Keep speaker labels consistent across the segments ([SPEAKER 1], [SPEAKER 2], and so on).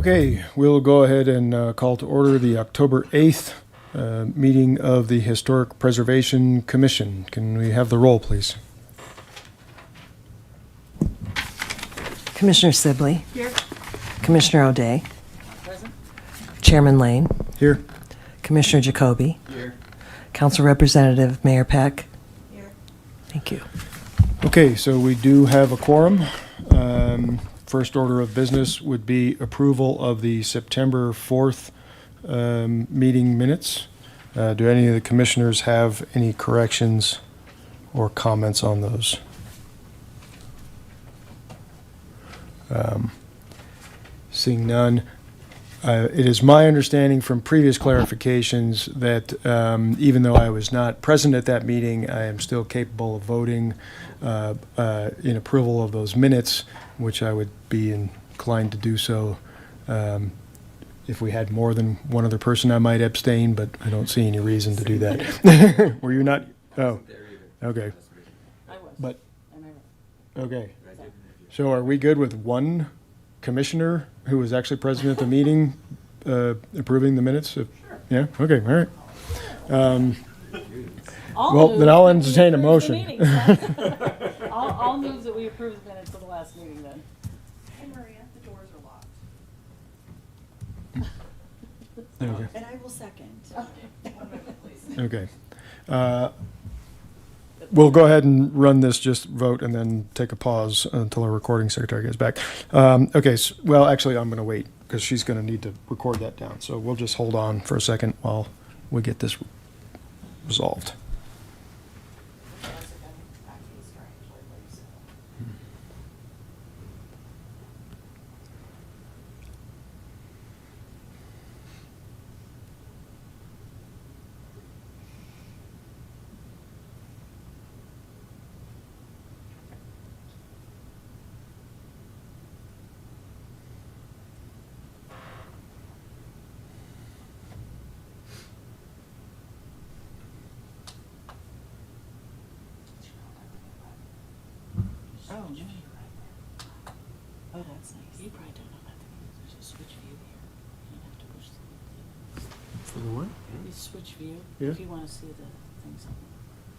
[SPEAKER 1] Okay, we'll go ahead and call to order the October 8th meeting of the Historic Preservation Commission. Can we have the roll, please?
[SPEAKER 2] Commissioner Sibley.
[SPEAKER 3] Here.
[SPEAKER 2] Commissioner O'Day.
[SPEAKER 3] Present.
[SPEAKER 2] Chairman Lane.
[SPEAKER 1] Here.
[SPEAKER 2] Commissioner Jacoby.
[SPEAKER 4] Here.
[SPEAKER 2] Council Representative Mayor Peck.
[SPEAKER 3] Here.
[SPEAKER 2] Thank you.
[SPEAKER 1] Okay, so we do have a quorum. First order of business would be approval of the September 4th meeting minutes. Do any of the commissioners have any corrections or comments on those? Seeing none, it is my understanding from previous clarifications that even though I was not present at that meeting, I am still capable of voting in approval of those minutes, which I would be inclined to do so. If we had more than one other person, I might abstain, but I don't see any reason to do that. Were you not? Oh, okay.
[SPEAKER 3] I was.
[SPEAKER 1] But,
[SPEAKER 3] And I was.
[SPEAKER 1] okay. So are we good with one commissioner who was actually present at the meeting approving the minutes? Sure. Yeah, okay, all right. Well, then I'll entertain a motion.
[SPEAKER 3] I'll move that we approve the minutes of the last meeting then.
[SPEAKER 5] Hey Maria, the doors are locked.
[SPEAKER 1] Okay.
[SPEAKER 5] And I will second.
[SPEAKER 1] Okay. We'll go ahead and run this, just vote, and then take a pause until our recording secretary gets back. Okay, well, actually, I'm going to wait, because she's going to need to record that down. So we'll just hold on for a second while we get this resolved.
[SPEAKER 3] Oh, oh, that's nice. You probably don't know about the, there's a switch view here. You don't have to push the.
[SPEAKER 1] For the what?
[SPEAKER 3] You switch view,
[SPEAKER 1] Yeah.
[SPEAKER 3] if you wanna see the things on.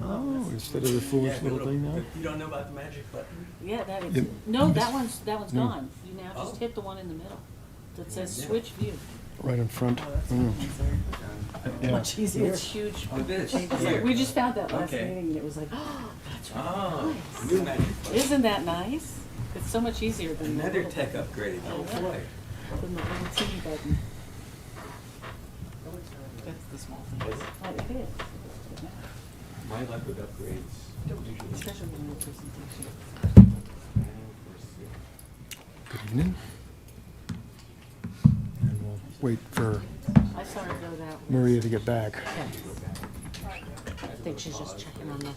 [SPEAKER 1] Oh, instead of the foolish little thing now?
[SPEAKER 4] You don't know about the magic button?
[SPEAKER 3] Yeah, that is,
[SPEAKER 1] Yep.
[SPEAKER 3] no, that one's
[SPEAKER 1] No.
[SPEAKER 3] gone. You now just
[SPEAKER 4] Oh.
[SPEAKER 3] hit the one in the middle that says
[SPEAKER 4] Yeah.
[SPEAKER 3] switch view.
[SPEAKER 1] Right in front.
[SPEAKER 3] Oh, that's
[SPEAKER 1] Mm. Yeah.
[SPEAKER 3] much easier. It's huge.
[SPEAKER 4] Oh, this,
[SPEAKER 3] changes.
[SPEAKER 4] here.
[SPEAKER 3] We just found that last
[SPEAKER 4] Okay.
[SPEAKER 3] meeting and it was like, oh, that's
[SPEAKER 4] Oh,
[SPEAKER 3] nice.
[SPEAKER 4] new magic button.
[SPEAKER 3] Isn't that nice? It's so much easier than the
[SPEAKER 4] Another
[SPEAKER 3] little-
[SPEAKER 4] tech upgrade. Oh,
[SPEAKER 3] Yeah.
[SPEAKER 4] boy.
[SPEAKER 3] Than the little teeny button. That's the small thing.
[SPEAKER 4] Is it?
[SPEAKER 3] Oh, it is.
[SPEAKER 4] My luck with upgrades. Don't usually.
[SPEAKER 3] Especially when the presentation.
[SPEAKER 1] Good evening. And we'll wait for
[SPEAKER 3] I saw her go that way.
[SPEAKER 1] Maria to get back.
[SPEAKER 3] I think she's just checking on the.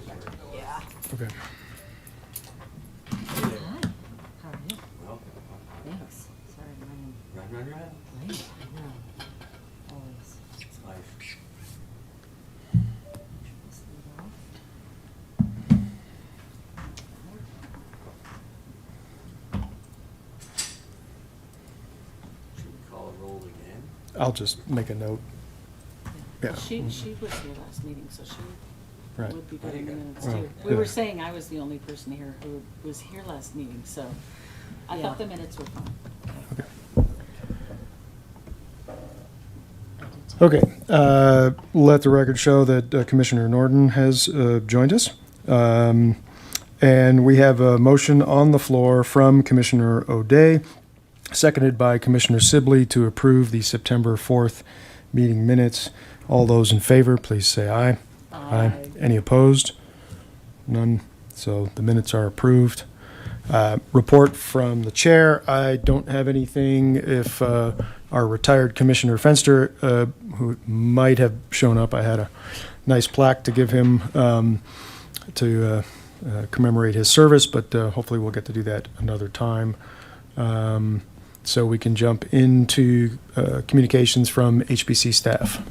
[SPEAKER 3] Yeah.
[SPEAKER 1] Okay.
[SPEAKER 3] Hi. How are you?
[SPEAKER 4] Welcome.
[SPEAKER 3] Thanks. Sorry, my name.
[SPEAKER 4] Run.
[SPEAKER 3] Lane. I know. Always.
[SPEAKER 4] It's life.
[SPEAKER 3] Just leave off.
[SPEAKER 4] Should we call a roll again?
[SPEAKER 1] I'll just make a note. Yeah.
[SPEAKER 3] Well, she was here last meeting, so she
[SPEAKER 1] Right.
[SPEAKER 3] would be getting the minutes
[SPEAKER 1] Well,
[SPEAKER 3] too. We
[SPEAKER 1] yeah.
[SPEAKER 3] were saying I was the only person here who was here last meeting, so I thought the minutes were fine.
[SPEAKER 1] Okay. Let the record show that Commissioner Norton has joined us. And we have a motion on the floor from Commissioner O'Day, seconded by Commissioner Sibley, to approve the September 4th meeting minutes. All those in favor, please say aye.
[SPEAKER 3] Aye.
[SPEAKER 1] Any opposed? None. So the minutes are approved. Report from the chair. I don't have anything. If our retired Commissioner Fenster, who might have shown up, I had a nice plaque to give him to commemorate his service, but hopefully we'll get to do that another time. So we can jump into communications from HBC staff.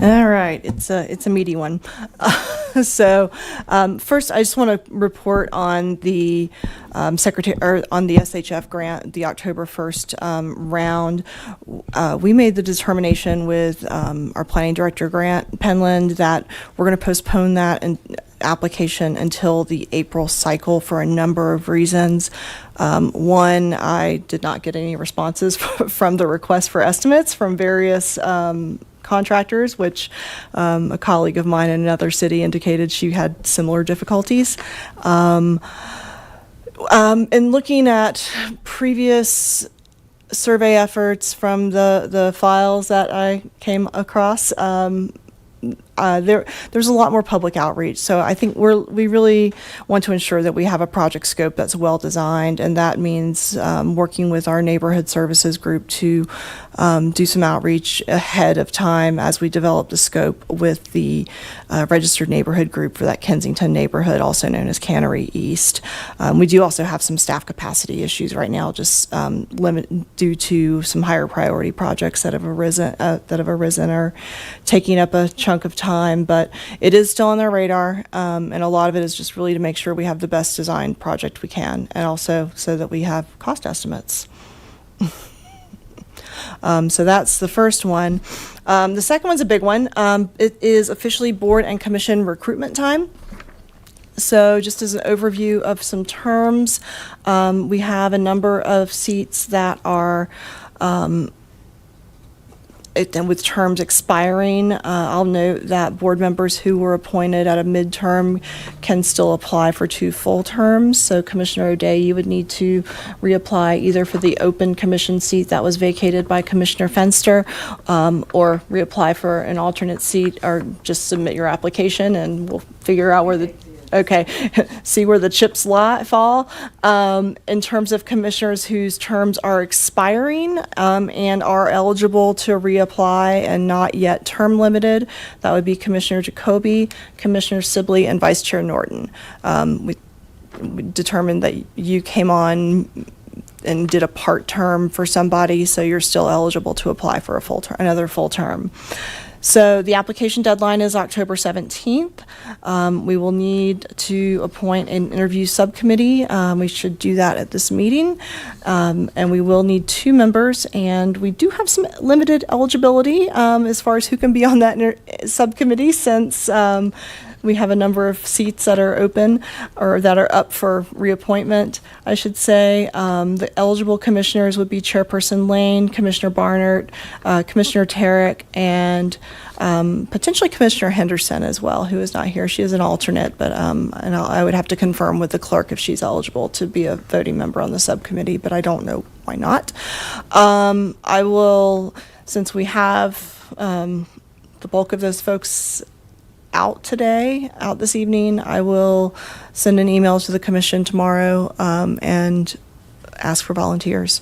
[SPEAKER 6] All right, it's a meaty one. So, first, I just want to report on the secretary or on the SHF grant, the October 1st round. We made the determination with our planning director, Grant Penland, that we're going to postpone that application until the April cycle for a number of reasons. One, I did not get any responses from the request for estimates from various contractors, which a colleague of mine in another city indicated she had similar difficulties. In looking at previous survey efforts from the files that I came across, there's a lot more public outreach. So I think we really want to ensure that we have a project scope that's well designed, and that means working with our neighborhood services group to do some outreach ahead of time as we develop the scope with the registered neighborhood group for that Kensington neighborhood, also known as Cannery East. We do also have some staff capacity issues right now, just due to some higher priority projects that have arisen are taking up a chunk of time, but it is still on their radar, and a lot of it is just really to make sure we have the best designed project we can, and also so that we have cost estimates. So that's the first one. The second one's a big one. It is officially board and commission recruitment time. So just as an overview of some terms, we have a number of seats that are and with terms expiring. I'll note that board members who were appointed at a midterm can still apply for 2 full terms. So Commissioner O'Day, you would need to reapply either for the open commission seat that was vacated by Commissioner Fenster, or reapply for an alternate seat, or just submit your application and we'll figure out where see where the chips fall. In terms of commissioners whose terms are expiring and are eligible to reapply and not yet term limited, that would be Commissioner Jacoby, Commissioner Sibley, and Vice Chair Norton. We determined that you came on and did a part term for somebody, so you're still eligible to apply for another full term. So the application deadline is October 17th. We will need to appoint an interview subcommittee. We should do that at this meeting. And we will need 2 members, and we do have some limited eligibility as far as who can be on that subcommittee, since we have a number of seats that are open or that are up for reappointment, I should say. The eligible commissioners would be Chairperson Lane, Commissioner Barnard, Commissioner Tarrick, and potentially Commissioner Henderson as well, who is not here. She is an alternate, but I would have to confirm with the clerk if she's eligible to be a voting member on the subcommittee, but I don't know why not. I will, since we have the bulk of those folks out this evening, I will send an email to the commission tomorrow and ask for volunteers.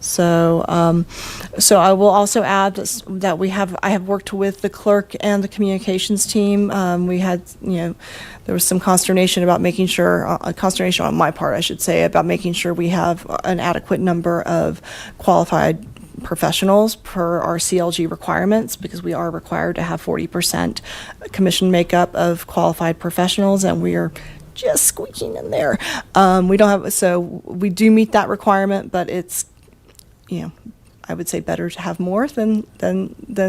[SPEAKER 6] So I will also add that I have worked with the clerk and the communications team. We had, there was some consternation about making sure, consternation on my part, I should say, about making sure we have an adequate number of qualified professionals per our CLG requirements, because we are required to have 40% commission makeup of qualified professionals, and we are just squeaking in there. We do meet that requirement, but it's, I would say better to have more than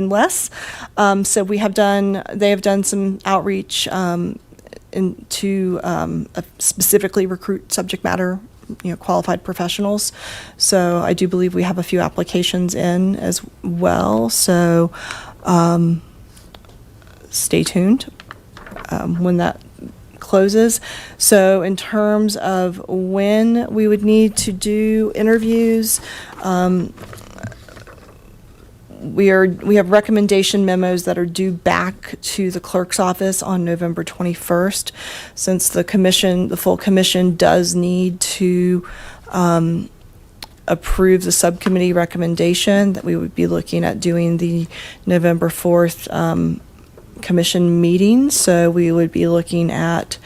[SPEAKER 6] less. So they have done some outreach to specifically recruit subject matter qualified professionals. So I do believe we have a few applications in as well. So stay tuned when that closes. So in terms of when we would need to do interviews, we have recommendation memos that are due back to the clerk's office on November 21st, since the full commission does need to approve the subcommittee recommendation. That we would be looking at doing the November 4th commission meeting. So we would be looking at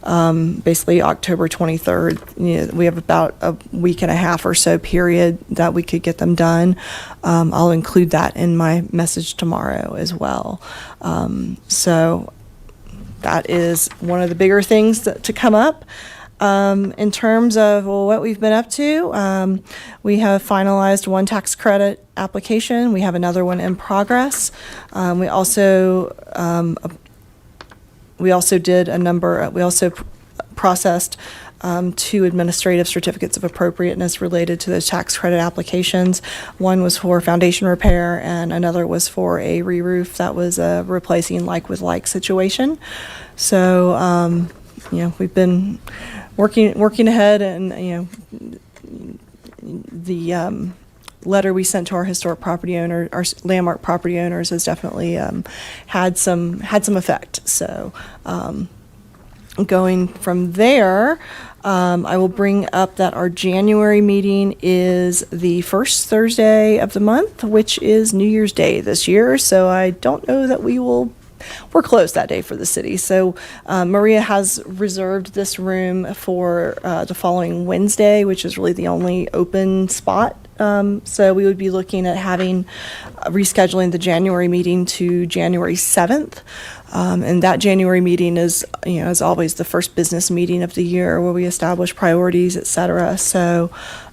[SPEAKER 6] basically October 23rd. We have about a week and a half or so period that we could get them done. I'll include that in my message tomorrow as well. So that is one of the bigger things to come up. In terms of what we've been up to, we have finalized one tax credit application. We have another one in progress. We also processed two administrative certificates of appropriateness related to those tax credit applications. One was for foundation repair, and another was for a re-roof that was a replacing like with like situation. So, we've been working ahead, and the letter we sent to our historic property owner, our landmark property owners, has definitely had some effect. So, going from there, I will bring up that our January meeting is the first Thursday of the month, which is New Year's Day this year. So I don't know that we're closed that day for the city. So Maria has reserved this room for the following Wednesday, which is really the only open spot. So we would be looking at rescheduling the January meeting to January 7th. And that January meeting is, as always, the first business meeting of the year where we establish priorities, et cetera. So,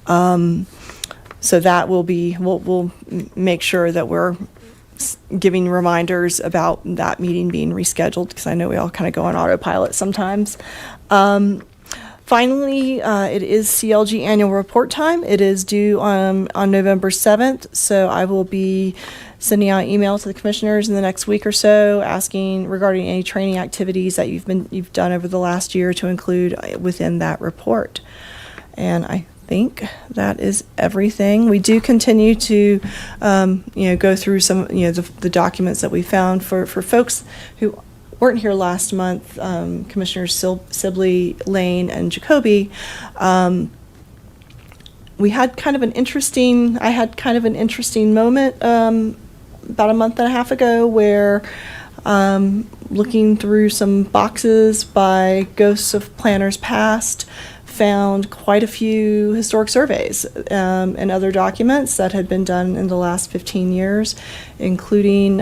[SPEAKER 6] so that we'll make sure that we're giving reminders about that meeting being rescheduled, because I know we all kind of go on autopilot sometimes. Finally, it is CLG annual report time. It is due on November 7th, so I will be sending out emails to the commissioners in the next week or so, asking regarding any training activities that you've done over the last year to include within that report. And I think that is everything. We do continue to, go through some, the documents that we found for folks who weren't here last month, Commissioners Sibley, Lane, and Jacoby. I had kind of an interesting moment about a month and a half ago where, looking through some boxes by Ghosts of Planners Past, found quite a few historic surveys and other documents that had been done in the last 15 years, including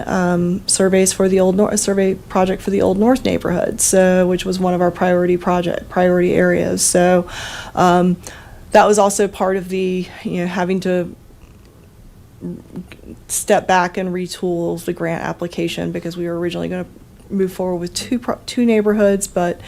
[SPEAKER 6] surveys for the survey project for the Old North neighborhood, which was one of our priority areas. So that was also part of the having to step back and retool the grant application, because we were originally going to move forward with two neighborhoods, but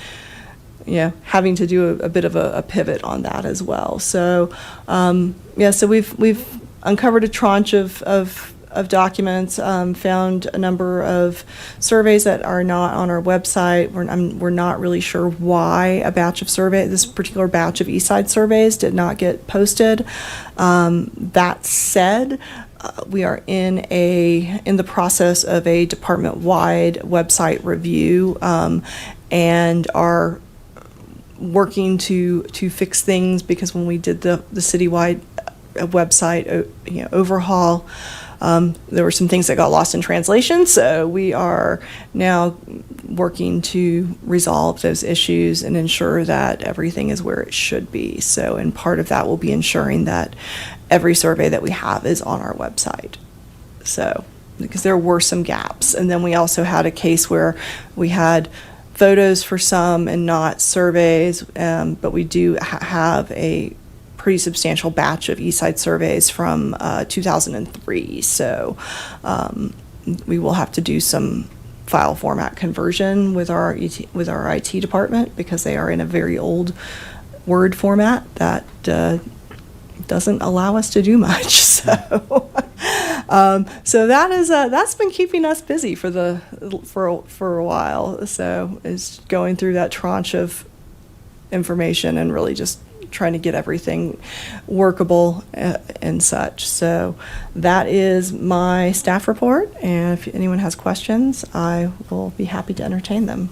[SPEAKER 6] having to do a bit of a pivot on that as well. So so we've uncovered a tranche of documents, found a number of surveys that are not on our website. We're not really sure why this particular batch of Eastside surveys did not get posted. That said, we are in the process of a department-wide website review, and are working to fix things, because when we did the citywide website overhaul, there were some things that got lost in translation. So we are now working to resolve those issues and ensure that everything is where it should be. So, and part of that will be ensuring that every survey that we have is on our website. So, because there were some gaps. And then we also had a case where we had photos for some and not surveys, but we do have a pretty substantial batch of Eastside surveys from 2003. So we will have to do some file format conversion with our IT department, because they are in a very old Word format that doesn't allow us to do much. So so that's been keeping us busy for a while. So is going through that tranche of information and really just trying to get everything workable and such. So that is my staff report, and if anyone has questions, I will be happy to entertain them.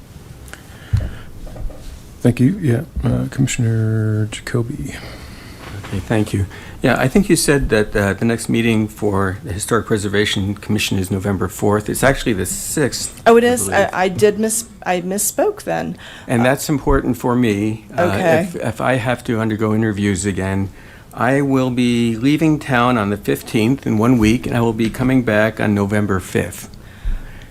[SPEAKER 1] Thank you. Yeah, Commissioner Jacoby.
[SPEAKER 4] Okay, thank you. Yeah, I think you said that the next meeting for the Historic Preservation Commission is November 4th. It's actually the 6th.
[SPEAKER 6] Oh, it is?
[SPEAKER 4] believe.
[SPEAKER 6] I misspoke then.
[SPEAKER 4] And that's important for me.
[SPEAKER 6] Okay.
[SPEAKER 4] If I have to undergo interviews again, I will be leaving town on the 15th in 1 week, and I will be coming back on November 5th.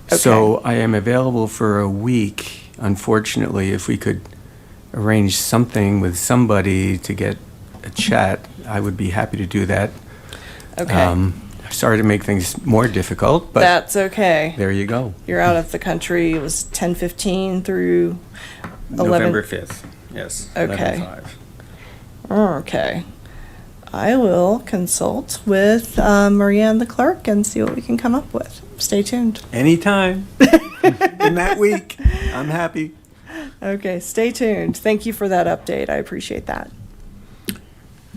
[SPEAKER 4] So I am available for a week unfortunately, if we could arrange something with somebody to get a chat, I would be happy to do that.
[SPEAKER 6] Okay.
[SPEAKER 4] Sorry to make things more difficult, but
[SPEAKER 6] That's okay.
[SPEAKER 4] there you go.
[SPEAKER 6] You're out of the country. It was 10:15 through 11.
[SPEAKER 4] November 5th, yes.
[SPEAKER 6] Okay.
[SPEAKER 4] 11:05.
[SPEAKER 6] Okay. I will consult with Maria and the clerk and see what we can come up with. Stay tuned.
[SPEAKER 4] Anytime in that week, I'm happy.
[SPEAKER 6] Okay, stay tuned. Thank you for that update. I appreciate that.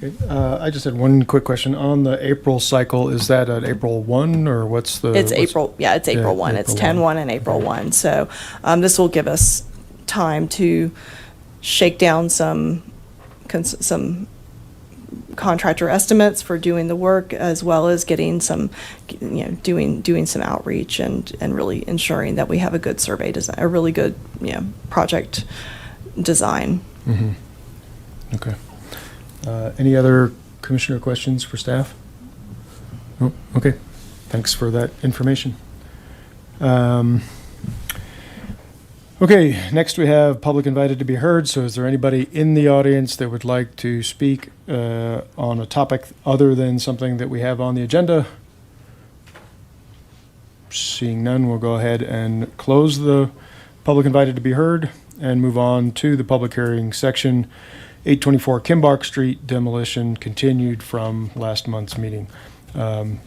[SPEAKER 1] Okay, I just had one quick question. On the April cycle, is that at April 1, or what's the?
[SPEAKER 6] It's
[SPEAKER 1] what's-
[SPEAKER 6] April, yeah, it's April 1. It's
[SPEAKER 1] April
[SPEAKER 6] 10/1 and April 1. So this will give us time to shake down some contractor estimates for doing the work, as well as getting some, doing some outreach and really ensuring that we have a good survey design, a really good, project design.
[SPEAKER 1] Mhm. Okay. Any other commissioner questions for staff? No? Okay. Thanks for that information. Okay, next we have public invited to be heard. So is there anybody in the audience that would like to speak on a topic other than something that we have on the agenda? Seeing none, we'll go ahead and close the public invited to be heard and move on to the public hearing section. 824 Kimbark Street demolition continued from last month's meeting. Ms.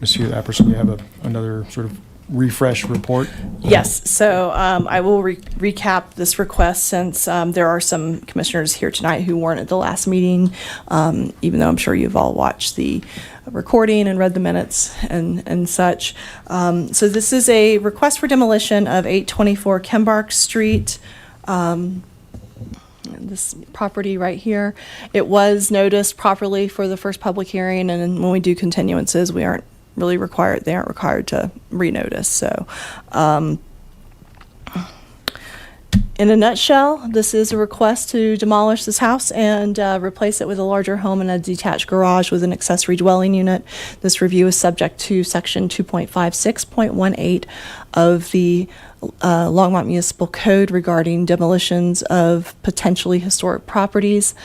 [SPEAKER 1] Apperson, you have another sort of refresh report?
[SPEAKER 6] Yes, so I will recap this request since there are some commissioners here tonight who weren't at the last meeting, even though I'm sure you've all watched the recording and read the minutes and such. So this is a request for demolition of 824 Kimbark Street. This property right here. It was noticed properly for the first public hearing, and then when we do continuances, they aren't required to renotice. So in a nutshell, this is a request to demolish this house and replace it with a larger home and a detached garage with an accessory dwelling unit. This review is subject to section 2.56.18 of the Longmont Municipal Code regarding demolitions of potentially historic properties.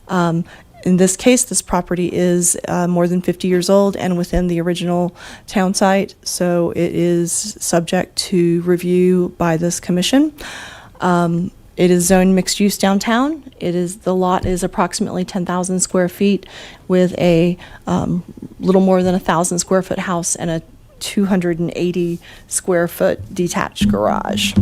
[SPEAKER 6] In this case, this property is more than 50 years old and within the original town site, so it is subject to review by this commission. It is zoned mixed use downtown. The lot is approximately 10,000 square feet with a little more than 1,000 square foot house and a 280 square foot detached garage.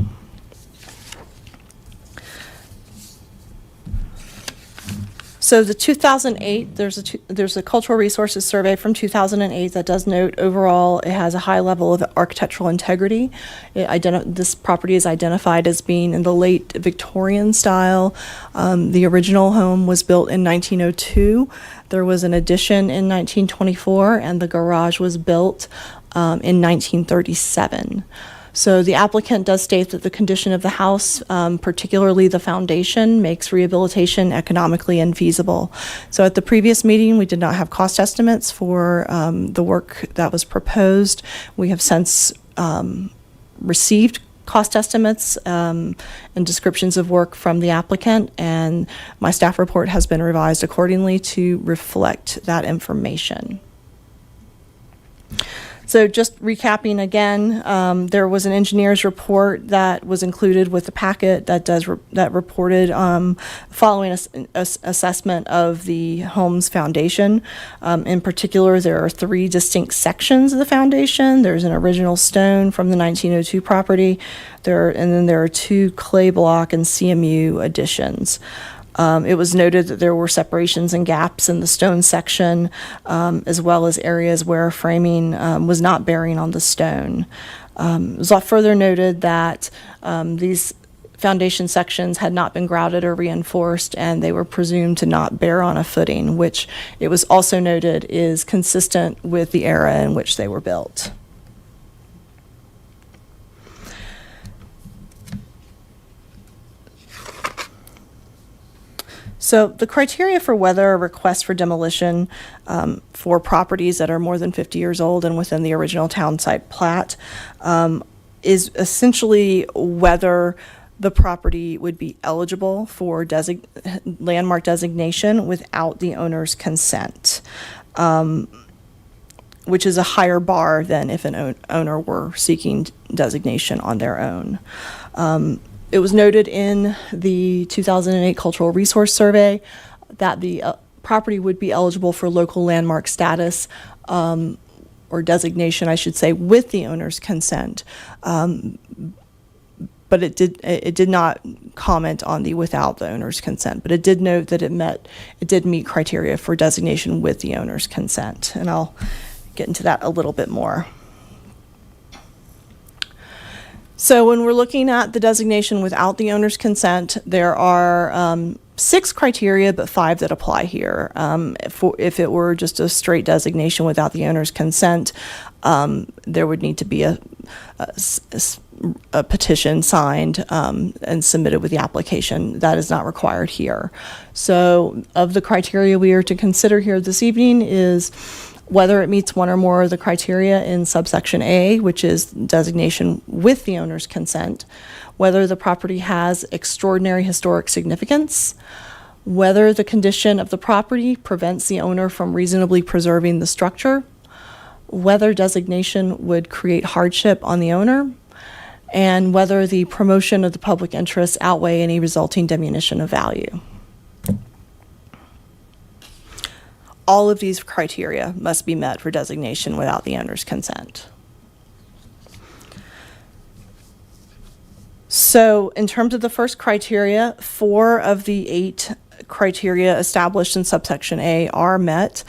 [SPEAKER 6] So the 2008, there's a cultural resources survey from 2008 that does note overall it has a high level of architectural integrity. This property is identified as being in the late Victorian style. The original home was built in 1902. There was an addition in 1924, and the garage was built in 1937. So the applicant does state that the condition of the house, particularly the foundation, makes rehabilitation economically infeasible. So at the previous meeting, we did not have cost estimates for the work that was proposed. We have since received cost estimates and descriptions of work from the applicant, and my staff report has been revised accordingly to reflect that information. So just recapping again, there was an engineer's report that was included with the packet that reported following assessment of the home's foundation. In particular, there are 3 distinct sections of the foundation. There's an original stone from the 1902 property, and then there are 2 clay block and CMU additions. It was noted that there were separations and gaps in the stone section, as well as areas where framing was not bearing on the stone. It was further noted that these foundation sections had not been grouted or reinforced, and they were presumed to not bear on a footing, which it was also noted is consistent with the era in which they were built. So the criteria for whether a request for demolition for properties that are more than 50 years old and within the original town site plat is essentially whether the property would be eligible for landmark designation without the owner's consent, which is a higher bar than if an owner were seeking designation on their own. It was noted in the 2008 Cultural Resource Survey that the property would be eligible for local landmark status, or designation, I should say, with the owner's consent. But it did not comment on the without the owner's consent, but it did note that it did meet criteria for designation with the owner's consent. And I'll get into that a little bit more. So when we're looking at the designation without the owner's consent, there are 6 criteria, but 5 that apply here. If it were just a straight designation without the owner's consent, there would need to be a petition signed and submitted with the application. That is not required here. So of the criteria we are to consider here this evening is whether it meets one or more of the criteria in subsection A, which is designation with the owner's consent, whether the property has extraordinary historic significance, whether the condition of the property prevents the owner from reasonably preserving the structure, whether designation would create hardship on the owner, and whether the promotion of the public interest outweigh any resulting diminution of value. All of these criteria must be met for designation without the owner's consent. So in terms of the first criteria, 4 of the 8 criteria established in subsection A are met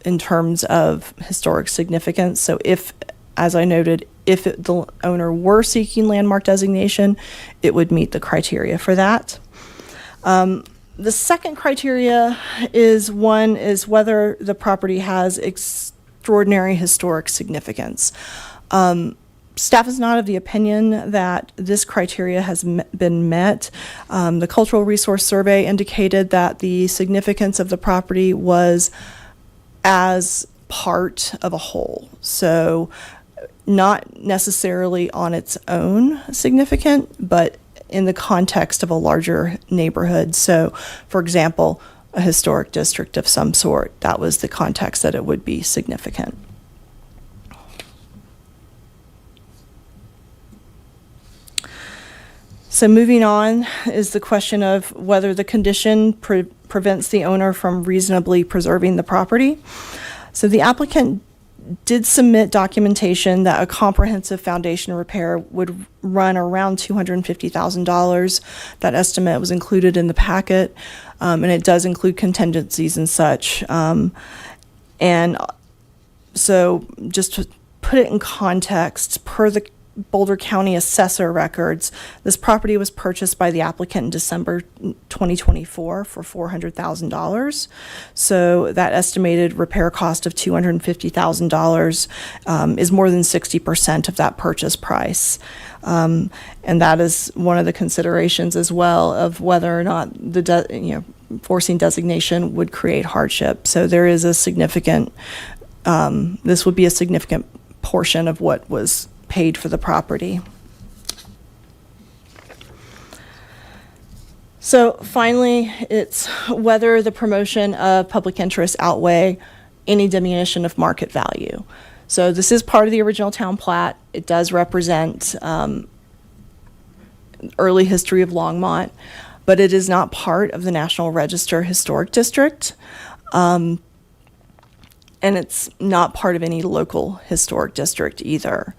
[SPEAKER 6] in terms of historic significance. So if, as I noted, if the owner were seeking landmark designation, it would meet the criteria for that. The second criteria is whether the property has extraordinary historic significance. Staff is not of the opinion that this criteria has been met. The Cultural Resource Survey indicated that the significance of the property was as part of a whole. So not necessarily on its own significant, but in the context of a larger neighborhood. So, for example, a historic district of some sort, that was the context that it would be significant. So moving on is the question of whether the condition prevents the owner from reasonably preserving the property. So the applicant did submit documentation that a comprehensive foundation repair would run around $250,000. That estimate was included in the packet, and it does include contingencies and such. And so just to put it in context, per the Boulder County Assessor records, this property was purchased by the applicant in December 2024 for $400,000. So that estimated repair cost of $250,000 is more than 60% of that purchase price. And that is one of the considerations as well of whether or not forcing designation would create hardship. So there is a significant, this would be a significant portion of what was paid for the property. So finally, it's whether the promotion of public interest outweigh any diminution of market value. So this is part of the original town plat. It does represent early history of Longmont, but it is not part of the National Register Historic District. And it's not part of any local historic district either.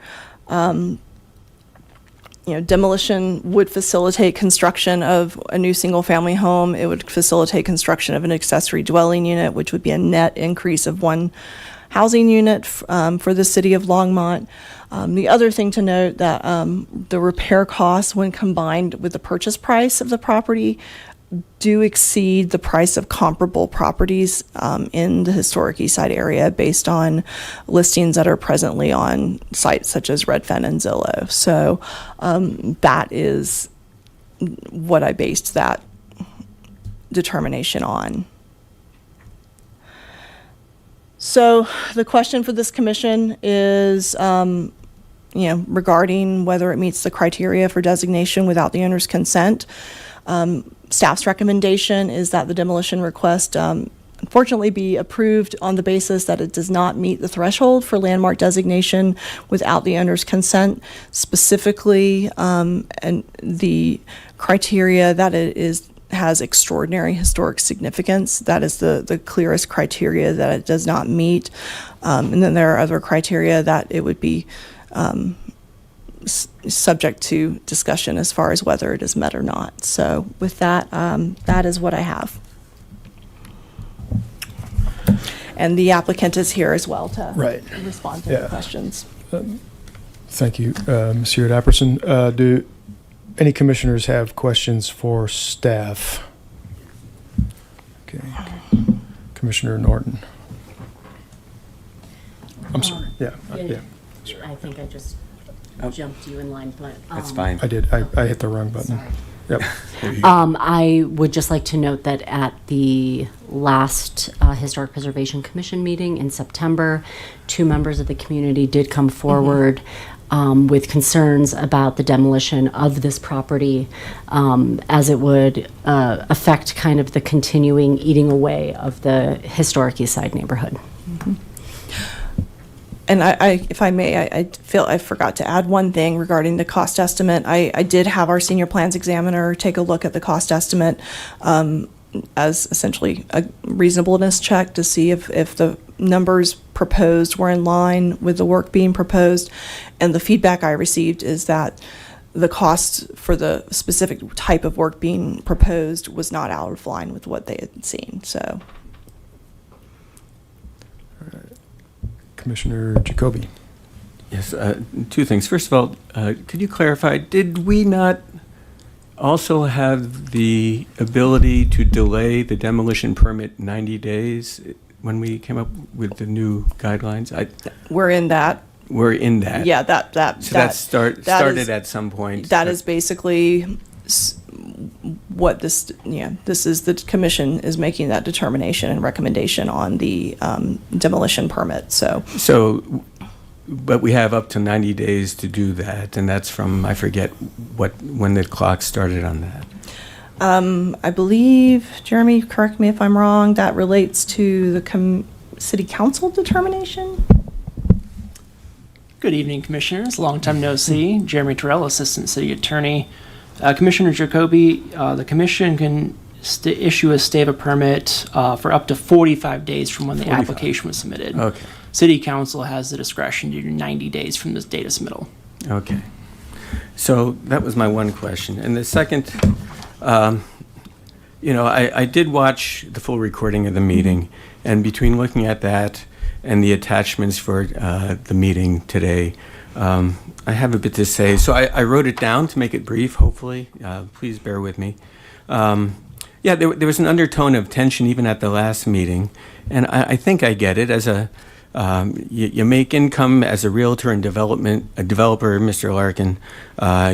[SPEAKER 6] Demolition would facilitate construction of a new single-family home. It would facilitate construction of an accessory dwelling unit, which would be a net increase of 1 housing unit for the city of Longmont. The other thing to note that the repair costs, when combined with the purchase price of the property, do exceed the price of comparable properties in the historic Eastside area based on listings that are presently on sites such as Redfin and Zillow. So that is what I based that determination on. So the question for this commission is regarding whether it meets the criteria for designation without the owner's consent. Staff's recommendation is that the demolition request unfortunately be approved on the basis that it does not meet the threshold for landmark designation without the owner's consent. Specifically, and the criteria that it has extraordinary historic significance. That is the clearest criteria that it does not meet. And then there are other criteria that it would be subject to discussion as far as whether it is met or not. So with that, that is what I have. And the applicant is here as well to respond to the questions.
[SPEAKER 1] Thank you, Monsieur Apperson. Do any commissioners have questions for staff? Okay. Commissioner Norton. I'm sorry. Yeah.
[SPEAKER 3] I think I just jumped you in line, but.
[SPEAKER 4] That's fine.
[SPEAKER 1] I did. I hit the wrong button.
[SPEAKER 3] Sorry.
[SPEAKER 1] Yep.
[SPEAKER 3] I would just like to note that at the last Historic Preservation Commission meeting in September, 2 members of the community did come forward with concerns about the demolition of this property, as it would affect kind of the continuing eating away of the historic East Side neighborhood.
[SPEAKER 6] And if I may, I feel I forgot to add one thing regarding the cost estimate. I did have our senior plans examiner take a look at the cost estimate as essentially a reasonableness check to see if the numbers proposed were in line with the work being proposed. And the feedback I received is that the cost for the specific type of work being proposed was not out of line with what they had seen. So.
[SPEAKER 1] Commissioner Jacoby.
[SPEAKER 4] Yes, 2 things. First of all, could you clarify, did we not also have the ability to delay the demolition permit 90 days when we came up with the new guidelines?
[SPEAKER 6] We're in that.
[SPEAKER 4] We're in that.
[SPEAKER 6] Yeah, that
[SPEAKER 4] started at some point.
[SPEAKER 6] That is basically what this is the commission is making that determination and recommendation on the demolition permit. So, but we have up to 90 days to do that, and that's from, I forget when the clock started on that. I believe, Jeremy, correct me if I'm wrong, that relates to the city council determination?
[SPEAKER 7] Good evening, Commissioners. Long time no see. Jeremy Terrell, Assistant City Attorney. Commissioner Jacoby, the Commission can issue a stay of a permit for up to 45 days from when the
[SPEAKER 4] 45.
[SPEAKER 7] application was submitted.
[SPEAKER 4] Okay.
[SPEAKER 7] City Council has the discretion to do 90 days from this data submittal.
[SPEAKER 4] Okay. So that was my one question. And the second, I did watch the full recording of the meeting, and between looking at that and the attachments for the meeting today, I have a bit to say. So I wrote it down to make it brief, hopefully. Please bear with me. There was an undertone of tension even at the last meeting, and I think I get it. As you make income as a realtor and a developer, Mr. Larkin.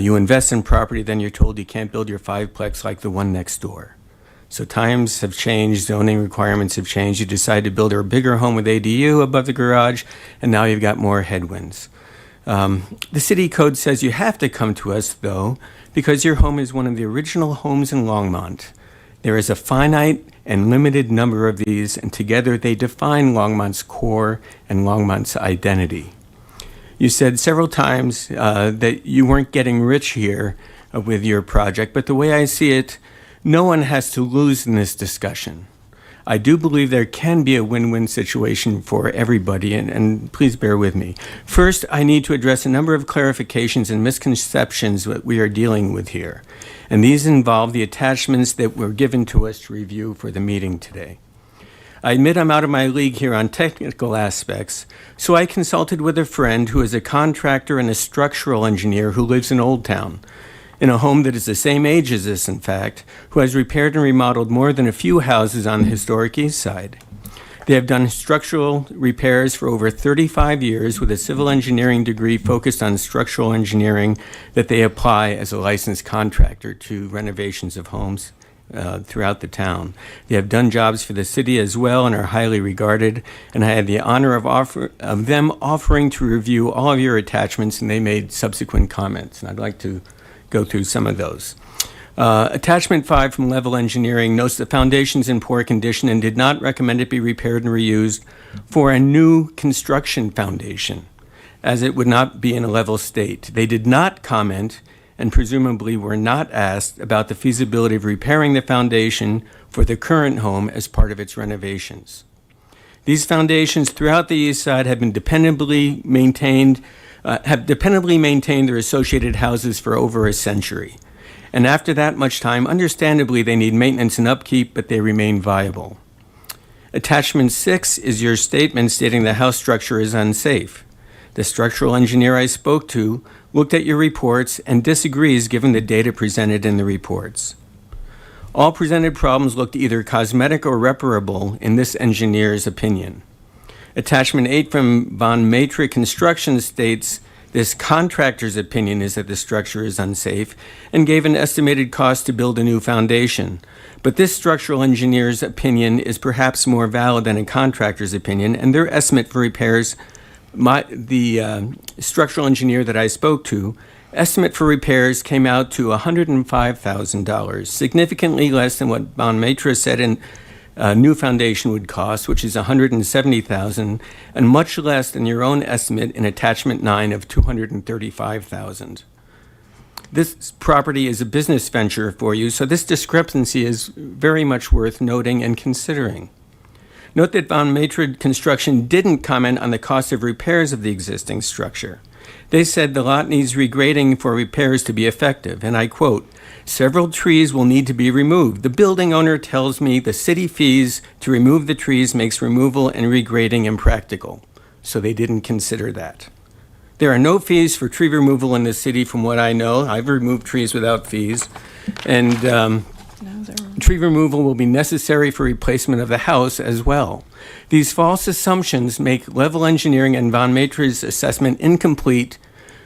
[SPEAKER 4] You invest in property, then you're told you can't build your 5-plex like the one next door. So times have changed, zoning requirements have changed. You decide to build a bigger home with ADU above the garage, and now you've got more headwinds. The city code says you have to come to us, though, because your home is one of the original homes in Longmont. There is a finite and limited number of these, and together they define Longmont's core and Longmont's identity. You said several times that you weren't getting rich here with your project, but the way I see it, no one has to lose in this discussion. I do believe there can be a win-win situation for everybody, and please bear with me. First, I need to address a number of clarifications and misconceptions that we are dealing with here, and these involve the attachments that were given to us to review for the meeting today. I admit I'm out of my league here on technical aspects, so I consulted with a friend who is a contractor and a structural engineer who lives in Old Town, in a home that is the same age as this, in fact, who has repaired and remodeled more than a few houses on the historic East Side. They have done structural repairs for over 35 years with a civil engineering degree focused on structural engineering that they apply as a licensed contractor to renovations of homes throughout the town. They have done jobs for the city as well and are highly regarded. And I had the honor of them offering to review all of your attachments, and they made subsequent comments. And I'd like to go through some of those. Attachment 5 from Level Engineering notes the foundation's in poor condition and did not recommend it be repaired and reused for a new construction foundation, as it would not be in a level state. They did not comment, and presumably were not asked, about the feasibility of repairing the foundation for the current home as part of its renovations. These foundations throughout the east side have been dependably maintained their associated houses for over a century. And after that much time, understandably, they need maintenance and upkeep, but they remain viable. Attachment 6 is your statement stating the house structure is unsafe. The structural engineer I spoke to looked at your reports and disagrees given the data presented in the reports. All presented problems looked either cosmetic or reparable in this engineer's opinion. Attachment 8 from Von Maitre Construction states this contractor's opinion is that the structure is unsafe and gave an estimated cost to build a new foundation. But this structural engineer's opinion is perhaps more valid than a contractor's opinion, and their estimate for repairs, the structural engineer that I spoke to, estimate for repairs came out to $105,000, significantly less than what Von Maitre said a new foundation would cost, which is $170,000, and much less than your own estimate in attachment 9 of $235,000. This property is a business venture for you, so this discrepancy is very much worth noting and considering. Note that Von Maitre Construction didn't comment on the cost of repairs of the existing structure. They said the lot needs regrading for repairs to be effective, and I quote, "Several trees will need to be removed. The building owner tells me the city fees to remove the trees makes removal and regrading impractical." So they didn't consider that. There are no fees for tree removal in the city from what I know. I've removed trees without fees. And tree removal will be necessary for replacement of the house as well. These false assumptions make Level Engineering and Von Maitre's assessment incomplete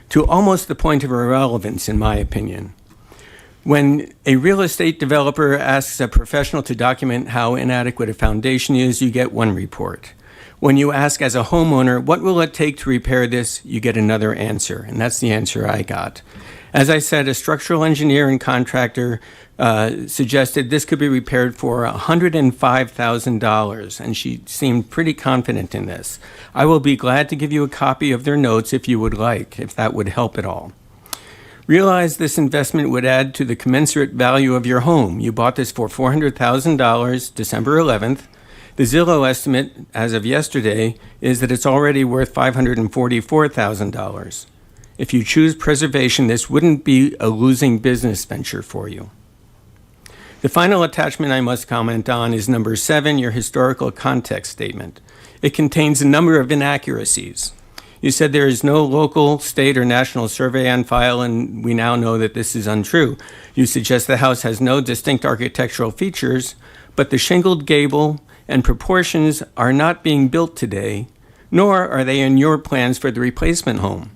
[SPEAKER 4] to almost the point of irrelevance, in my opinion. When a real estate developer asks a professional to document how inadequate a foundation is, you get one report. When you ask as a homeowner, what will it take to repair this, you get another answer, and that's the answer I got. As I said, a structural engineer and contractor suggested this could be repaired for $105,000, and she seemed pretty confident in this. I will be glad to give you a copy of their notes if you would like, if that would help at all. Realize this investment would add to the commensurate value of your home. You bought this for $400,000 December 11th. The Zillow estimate, as of yesterday, is that it's already worth $544,000. If you choose preservation, this wouldn't be a losing business venture for you. The final attachment I must comment on is number 7, your historical context statement. It contains a number of inaccuracies. You said there is no local, state, or national survey on file, and we now know that this is untrue. You suggest the house has no distinct architectural features, but the shingled gable and proportions are not being built today, nor are they in your plans for the replacement home.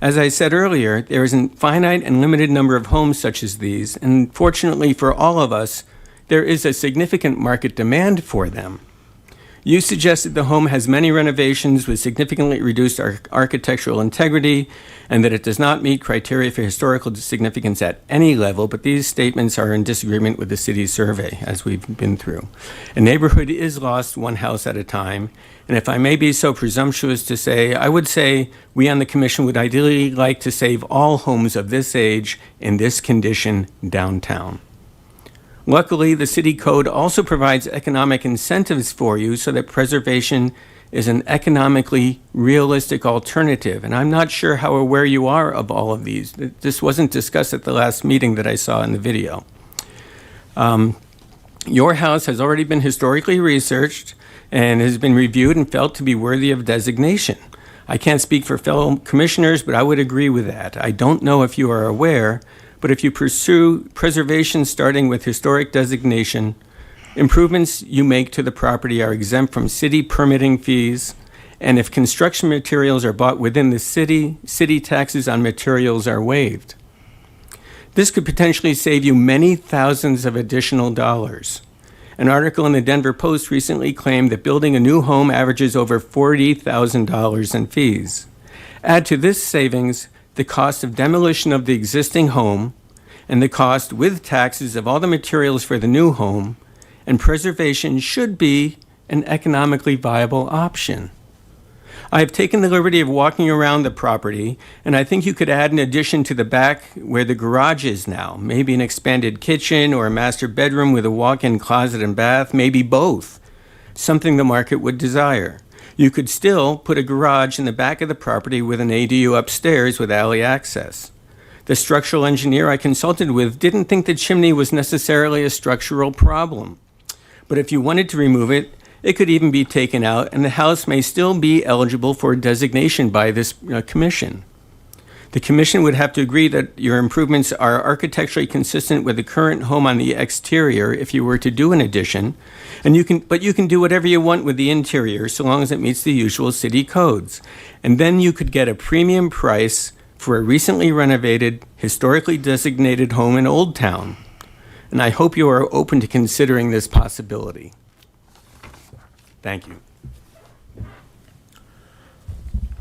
[SPEAKER 4] As I said earlier, there is a finite and limited number of homes such as these, and fortunately for all of us, there is a significant market demand for them. You suggested the home has many renovations with significantly reduced architectural integrity and that it does not meet criteria for historical significance at any level, but these statements are in disagreement with the city's survey, as we've been through. A neighborhood is lost one house at a time, and if I may be so presumptuous to say, I would say we on the commission would ideally like to save all homes of this age in this condition downtown. Luckily, the city code also provides economic incentives for you so that preservation is an economically realistic alternative. And I'm not sure how aware you are of all of these. This wasn't discussed at the last meeting that I saw in the video. Your house has already been historically researched and has been reviewed and felt to be worthy of designation. I can't speak for fellow commissioners, but I would agree with that. I don't know if you are aware, but if you pursue preservation starting with historic designation, improvements you make to the property are exempt from city permitting fees, and if construction materials are bought within the city, city taxes on materials are waived. This could potentially save you many thousands of additional dollars. An article in the Denver Post recently claimed that building a new home averages over $40,000 in fees. Add to this savings the cost of demolition of the existing home and the cost with taxes of all the materials for the new home, and preservation should be an economically viable option. I have taken the liberty of walking around the property, and I think you could add an addition to the back where the garage is now, maybe an expanded kitchen or a master bedroom with a walk-in closet and bath, maybe both, something the market would desire. You could still put a garage in the back of the property with an ADU upstairs with alley access. The structural engineer I consulted with didn't think the chimney was necessarily a structural problem. But if you wanted to remove it, it could even be taken out, and the house may still be eligible for designation by this commission. The commission would have to agree that your improvements are architecturally consistent with the current home on the exterior if you were to do an addition, but you can do whatever you want with the interior so long as it meets the usual city codes. And then you could get a premium price for a recently renovated, historically designated home in Old Town. And I hope you are open to considering this possibility. Thank you.
[SPEAKER 1] All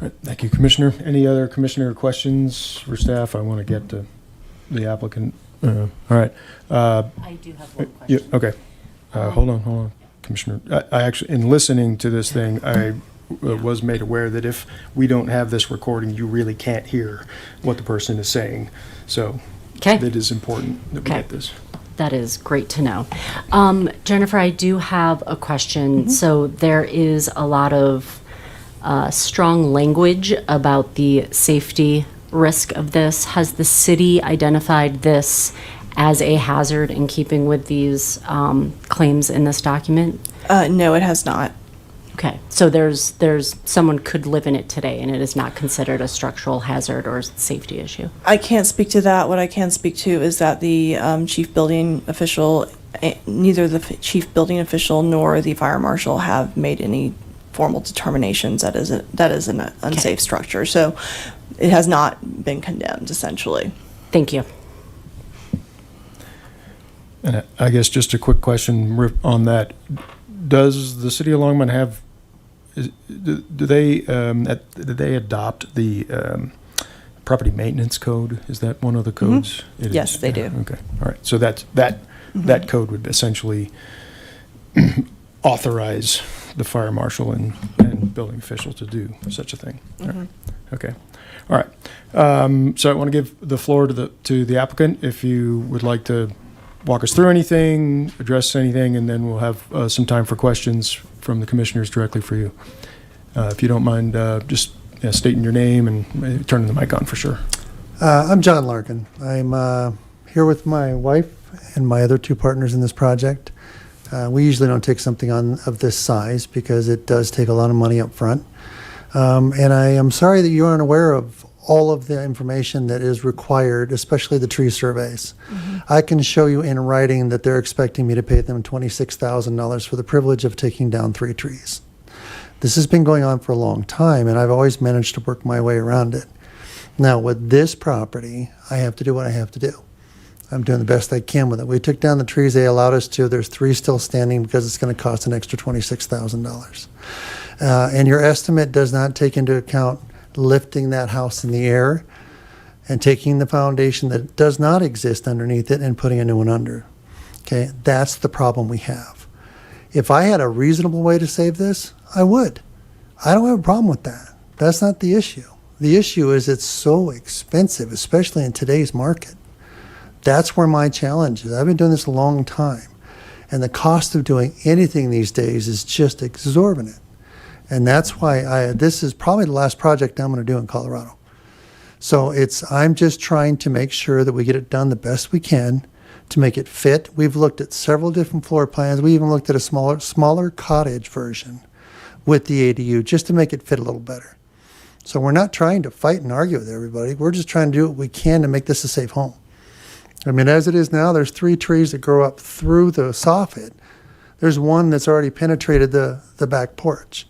[SPEAKER 1] right, thank you, Commissioner. Any other commissioner questions for staff? I want to get to the applicant. All right.
[SPEAKER 3] I do have one
[SPEAKER 1] Yeah,
[SPEAKER 3] question.
[SPEAKER 1] okay. Hold on, Commissioner. I actually, in listening to this thing, I was made aware that if we don't have this recording, you really can't hear what the person is saying. So
[SPEAKER 3] Okay.
[SPEAKER 1] it is important that we
[SPEAKER 3] Okay.
[SPEAKER 1] get this.
[SPEAKER 3] That is great to know. Jennifer, I do have a question. So there is a lot of strong language about the safety risk of this. Has the city identified this as a hazard in keeping with these claims in this document?
[SPEAKER 6] No, it has not.
[SPEAKER 3] Okay, so there's someone could live in it today and it is not considered a structural hazard or safety issue?
[SPEAKER 6] I can't speak to that. What I can speak to is that the chief building official, neither the chief building official nor the fire marshal have made any formal determinations that is an unsafe structure. So it has not been condemned, essentially.
[SPEAKER 3] Thank you.
[SPEAKER 1] And I guess just a quick question on that. Does the city of Longmont have, do they adopt the property maintenance code? Is that one of the codes? It
[SPEAKER 6] Yes,
[SPEAKER 1] is.
[SPEAKER 6] they do.
[SPEAKER 1] Okay, all right. So that code would essentially authorize the fire marshal and building official to do such a thing. All right. Okay, all right. So I want to give the floor to the applicant if you would like to walk us through anything, address anything, and then we'll have some time for questions from the commissioners directly for you. If you don't mind, just stating your name and turning the mic on for sure.
[SPEAKER 8] I'm John Larkin. I'm here with my wife and my other two partners in this project. We usually don't take something on of this size because it does take a lot of money up front. And I am sorry that you aren't aware of all of the information that is required, especially the tree surveys. I can show you in writing that they're expecting me to pay them $26,000 for the privilege of taking down 3 trees. This has been going on for a long time, and I've always managed to work my way around it. Now, with this property, I have to do what I have to do. I'm doing the best I can with it. We took down the trees they allowed us to. There's 3 still standing because it's going to cost an extra $26,000. And your estimate does not take into account lifting that house in the air and taking the foundation that does not exist underneath it and putting a new one under. Okay, that's the problem we have. If I had a reasonable way to save this, I would. I don't have a problem with that. That's not the issue. The issue is it's so expensive, especially in today's market. That's where my challenge is. I've been doing this a long time, and the cost of doing anything these days is just exorbitant. And that's why this is probably the last project I'm going to do in Colorado. So I'm just trying to make sure that we get it done the best we can to make it fit. We've looked at several different floor plans. We even looked at a smaller cottage version with the ADU just to make it fit a little better. So we're not trying to fight and argue with everybody. We're just trying to do what we can to make this a safe home. I mean, as it is now, there's 3 trees that grow up through the soffit. There's one that's already penetrated the back porch.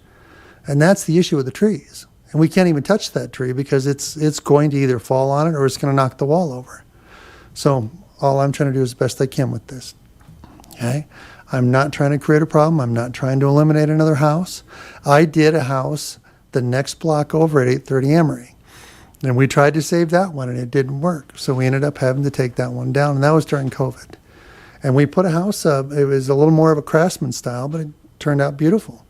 [SPEAKER 8] And that's the issue with the trees. And we can't even touch that tree because it's going to either fall on it or it's going to knock the wall over. So all I'm trying to do is the best I can with this. Okay? I'm not trying to create a problem. I'm not trying to eliminate another house. I did a house the next block over at 830 Emory. And we tried to save that one, and it didn't work. So we ended up having to take that one down, and that was during COVID. And we put a house up. It was a little more of a craftsman style, but it turned out beautiful.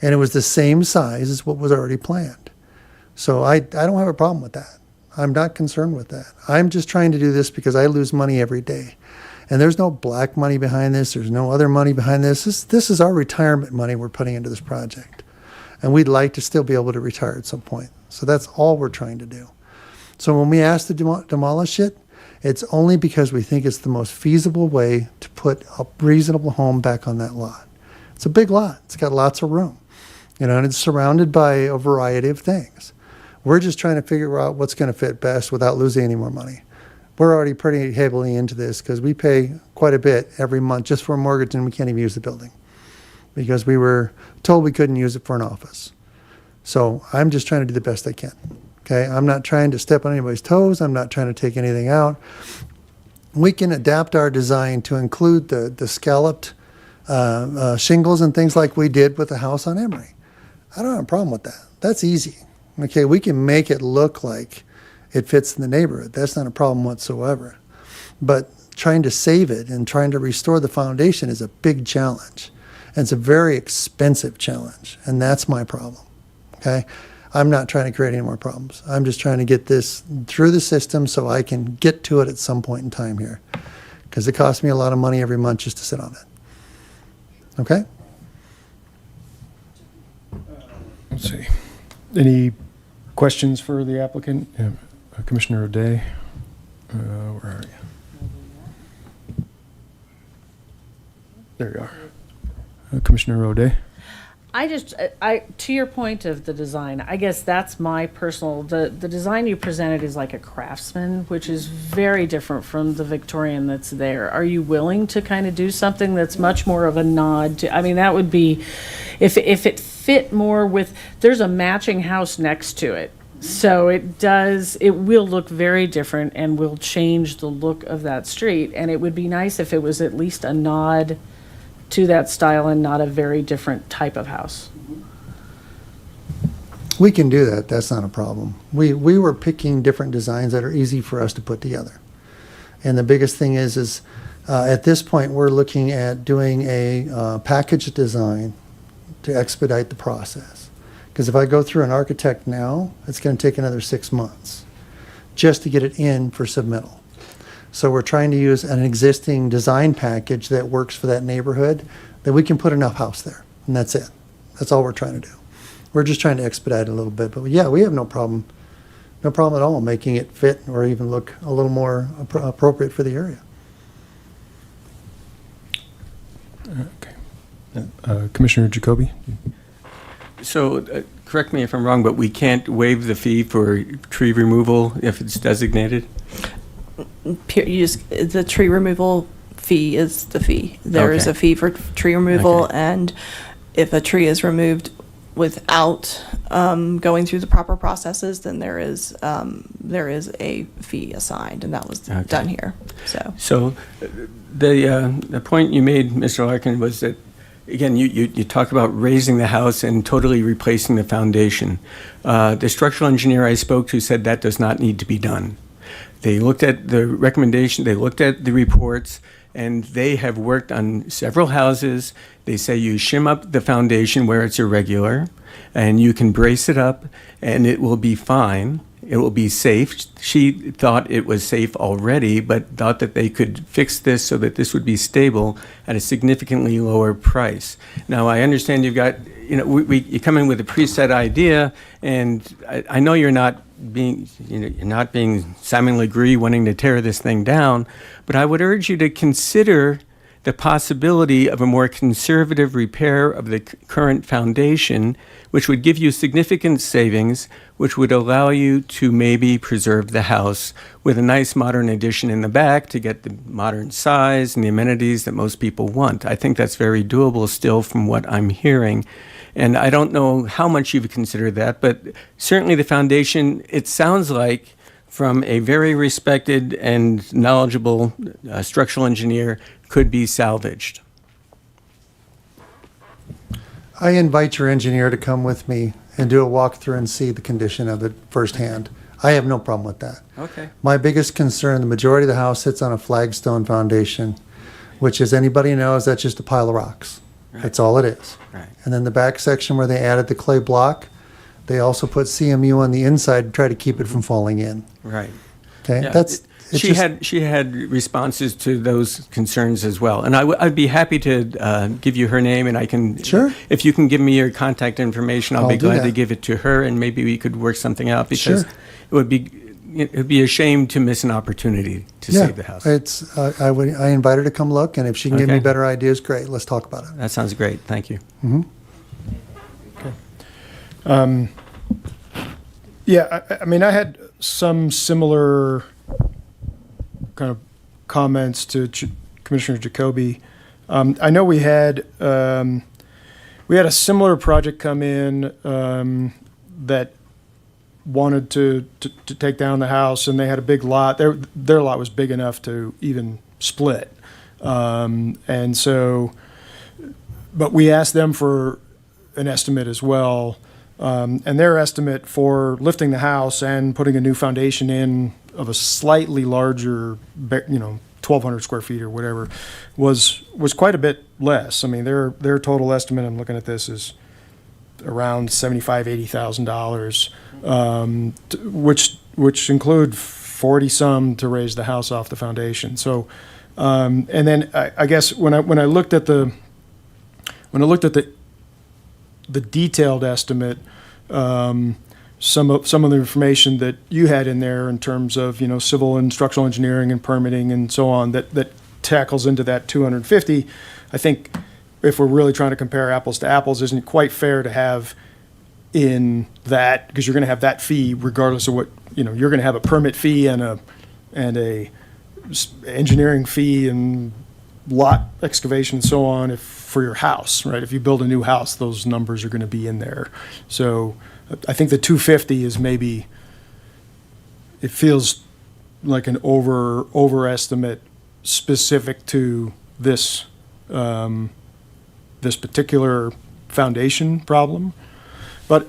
[SPEAKER 8] And it was the same size as what was already planned. So I don't have a problem with that. I'm not concerned with that. I'm just trying to do this because I lose money every day. And there's no black money behind this. There's no other money behind this. This is our retirement money we're putting into this project. And we'd like to still be able to retire at some point. So that's all we're trying to do. So when we ask to demolish it, it's only because we think it's the most feasible way to put a reasonable home back on that lot. It's a big lot. It's got lots of room, and it's surrounded by a variety of things. We're just trying to figure out what's going to fit best without losing any more money. We're already pretty heavily into this because we pay quite a bit every month just for a mortgage, and we can't even use the building because we were told we couldn't use it for an office. So I'm just trying to do the best I can. Okay, I'm not trying to step on anybody's toes. I'm not trying to take anything out. We can adapt our design to include the scalloped shingles and things like we did with the house on Emory. I don't have a problem with that. That's easy. Okay, we can make it look like it fits in the neighborhood. That's not a problem whatsoever. But trying to save it and trying to restore the foundation is a big challenge. And it's a very expensive challenge. And that's my problem. Okay? I'm not trying to create any more problems. I'm just trying to get this through the system so I can get to it at some point in time here. Because it costs me a lot of money every month just to sit on it. Okay?
[SPEAKER 1] Let's see. Any questions for the applicant? Yeah, Commissioner O'Day, where are you? There you are. Commissioner O'Day.
[SPEAKER 5] To your point of the design, I guess that's my personal, the design you presented is like a craftsman, which is very different from the Victorian that's there. Are you willing to kind of do something that's much more of a nod to, I mean, that would be, if it fit more with, there's a matching house next to it. So it will look very different and will change the look of that street. And it would be nice if it was at least a nod to that style and not a very different type of house.
[SPEAKER 8] We can do that. That's not a problem. We were picking different designs that are easy for us to put together. And the biggest thing is at this point, we're looking at doing a package design to expedite the process. Because if I go through an architect now, it's going to take another 6 months just to get it in for submittal. So we're trying to use an existing design package that works for that neighborhood, that we can put enough house there, and that's it. That's all we're trying to do. We're just trying to expedite it a little bit, but yeah, we have no problem at all making it fit or even look a little more appropriate for the area.
[SPEAKER 1] Okay. Commissioner Jacoby.
[SPEAKER 4] So, correct me if I'm wrong, but we can't waive the fee for tree removal if it's designated?
[SPEAKER 6] The tree removal fee is the fee. There is
[SPEAKER 4] Okay.
[SPEAKER 6] a fee for tree removal,
[SPEAKER 4] Okay.
[SPEAKER 6] and if a tree is removed without going through the proper processes, then there is a fee assigned, and that was
[SPEAKER 4] Okay.
[SPEAKER 6] done here.
[SPEAKER 4] So, the point you made, Mr. Larkin, was that, again, you talked about raising the house and totally replacing the foundation. The structural engineer I spoke to said that does not need to be done. They looked at the recommendation, they looked at the reports, and they have worked on several houses. They say you shim up the foundation where it's irregular, and you can brace it up, and it will be fine. It will be safe. She thought it was safe already, but thought that they could fix this so that this would be stable at a significantly lower price. Now, I understand you've got, you come in with a preset idea, and I know you're not being Simon Legree wanting to tear this thing down, but I would urge you to consider the possibility of a more conservative repair of the current foundation, which would give you significant savings, which would allow you to maybe preserve the house with a nice modern addition in the back to get the modern size and the amenities that most people want. I think that's very doable still from what I'm hearing. And I don't know how much you've considered that, but certainly the foundation, it sounds like, from a very respected and knowledgeable structural engineer could be salvaged.
[SPEAKER 8] I invite your engineer to come with me and do a walkthrough and see the condition of it firsthand. I have no problem with that.
[SPEAKER 4] Okay.
[SPEAKER 8] My biggest concern, the majority of the house sits on a flagstone foundation, which, as anybody knows, that's just a pile of rocks. That's all it is.
[SPEAKER 4] Right.
[SPEAKER 8] And then the back section where they added the clay block, they also put CMU on the inside to try to keep it from falling in.
[SPEAKER 4] Right.
[SPEAKER 8] Okay,
[SPEAKER 4] Yeah,
[SPEAKER 8] it's
[SPEAKER 4] she had responses to those concerns as well, and I'd be happy to give you her name, and I can.
[SPEAKER 8] Sure.
[SPEAKER 4] If you can give me your contact information, I'll be
[SPEAKER 8] do
[SPEAKER 4] glad to
[SPEAKER 8] that.
[SPEAKER 4] give it to her, and maybe we could work something out because
[SPEAKER 8] Sure.
[SPEAKER 4] it'd be a shame to miss an opportunity to save the house.
[SPEAKER 8] It's I invite her to come look, and if she can give me
[SPEAKER 4] Okay.
[SPEAKER 8] better ideas, great. Let's talk about it.
[SPEAKER 4] That sounds great. Thank you.
[SPEAKER 1] Yeah, I mean, I had some similar kind of comments to Commissioner Jacoby. I know we had a similar project come in that wanted to take down the house, and they had a big lot. Their lot was big enough to even split, and so, but we asked them for an estimate as well. And their estimate for lifting the house and putting a new foundation in of a slightly larger, 1,200 square feet or whatever, was quite a bit less. I mean, their total estimate, I'm looking at this, is around $75,000-$80,000, which include 40 some to raise the house off the foundation. So, and then I guess when I looked at the detailed estimate, some of the information that you had in there in terms of civil and structural engineering and permitting and so on that tackles into that 250. I think if we're really trying to compare apples to apples, isn't quite fair to have in that, because you're going to have that fee regardless of what you're going to have a permit fee and a engineering fee and lot excavation and so on for your house, right? If you build a new house, those numbers are going to be in there. So I think the 250 is maybe, it feels like an overestimate specific to this this particular foundation problem. But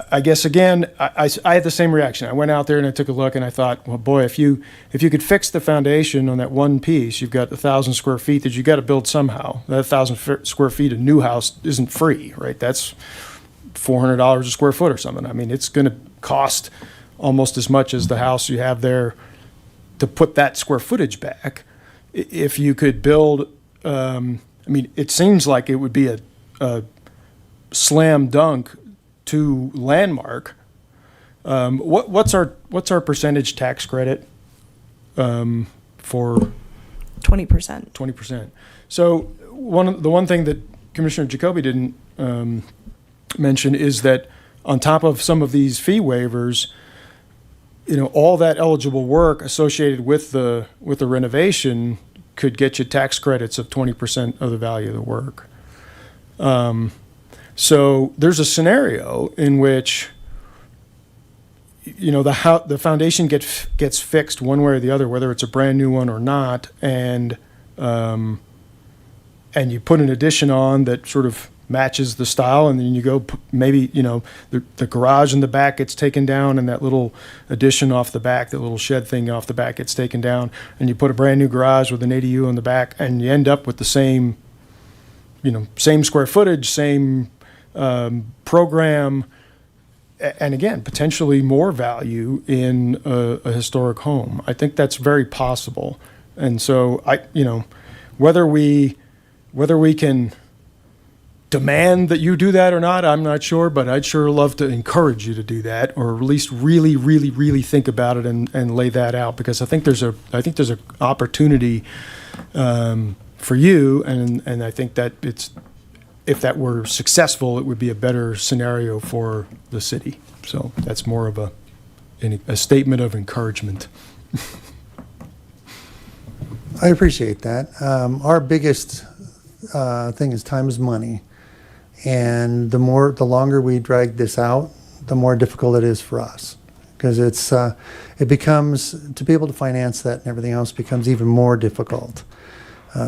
[SPEAKER 1] I guess again, I had the same reaction. I went out there and I took a look and I thought, well, boy, if you could fix the foundation on that one piece, you've got 1,000 square feet that you got to build somehow. That 1,000 square feet of new house isn't free, right? That's $400 a square foot or something. I mean, it's going to cost almost as much as the house you have there to put that square footage back. If you could build, I mean, it seems like it would be a slam dunk to landmark. What's our percentage tax credit for
[SPEAKER 6] 20%.
[SPEAKER 1] 20%? So the one thing that Commissioner Jacoby didn't mention is that on top of some of these fee waivers, all that eligible work associated with the renovation could get you tax credits of 20% of the value of the work. So there's a scenario in which the foundation gets fixed one way or the other, whether it's a brand new one or not, and you put an addition on that sort of matches the style, and then you go maybe the garage in the back gets taken down, and that little addition off the back, that little shed thing off the back gets taken down, and you put a brand new garage with an ADU in the back, and you end up with the same square footage, same program, and again, potentially more value in a historic home. I think that's very possible. And so whether we can demand that you do that or not, I'm not sure, but I'd sure love to encourage you to do that, or at least really, really, really think about it and lay that out, because I think there's a opportunity for you, and I think that if that were successful, it would be a better scenario for the city. So that's more of a statement of encouragement.
[SPEAKER 8] I appreciate that. Our biggest thing is time is money. And the longer we drag this out, the more difficult it is for us. because it becomes, to be able to finance that and everything else becomes even more difficult,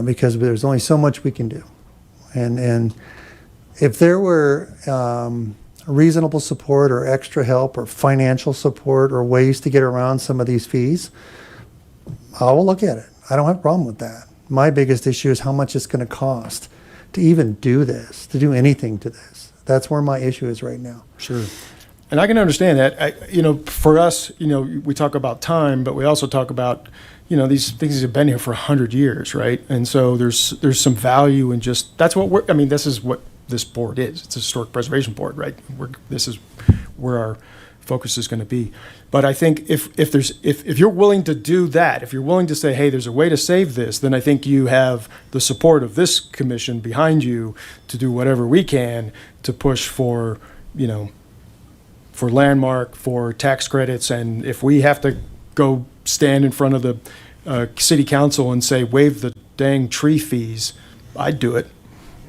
[SPEAKER 8] because there's only so much we can do. And if there were reasonable support or extra help or financial support or ways to get around some of these fees, I will look at it. I don't have a problem with that. My biggest issue is how much it's going to cost to even do this, to do anything to this. That's where my issue is right now.
[SPEAKER 1] Sure. And I can understand that. For us, we talk about time, but we also talk about, these things have been here for 100 years, right? And so there's some value in just, that's what this is what this board is. It's a historic preservation board, right? This is where our focus is going to be. But I think if you're willing to do that, if you're willing to say, hey, there's a way to save this, then I think you have the support of this commission behind you to do whatever we can to push for, for landmark, for tax credits. And if we have to go stand in front of the city council and say, waive the dang tree fees, I'd do it.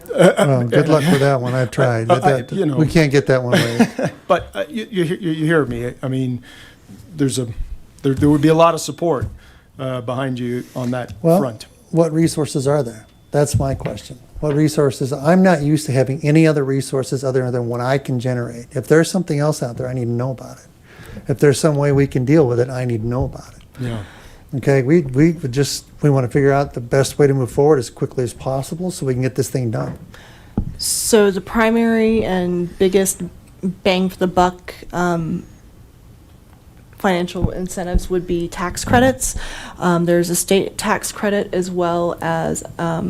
[SPEAKER 8] Well, good luck with that one. I've tried. We can't get that one waived.
[SPEAKER 1] But you hear me. I mean, there would be a lot of support behind you on that front.
[SPEAKER 8] What resources are there? That's my question. What resources? I'm not used to having any other resources other than what I can generate. If there's something else out there, I need to know about it. If there's some way we can deal with it, I need to know about it.
[SPEAKER 1] Yeah.
[SPEAKER 8] Okay, we want to figure out the best way to move forward as quickly as possible so we can get this thing done.
[SPEAKER 6] So the primary and biggest bang for the buck financial incentives would be tax credits. There's a state tax credit as well as a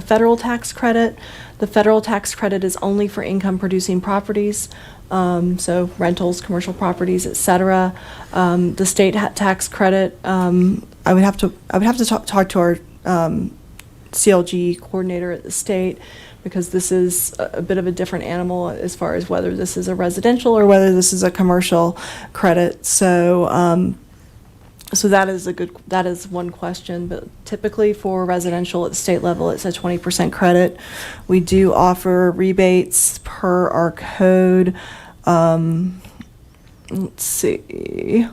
[SPEAKER 6] federal tax credit. The federal tax credit is only for income producing properties. So rentals, commercial properties, etc. The state tax credit, I would have to talk to our CLG coordinator at the state, because this is a bit of a different animal as far as whether this is a residential or whether this is a commercial credit. So so that is one question, but typically for residential at the state level, it's a 20% credit. We do offer rebates per our code. Let's see.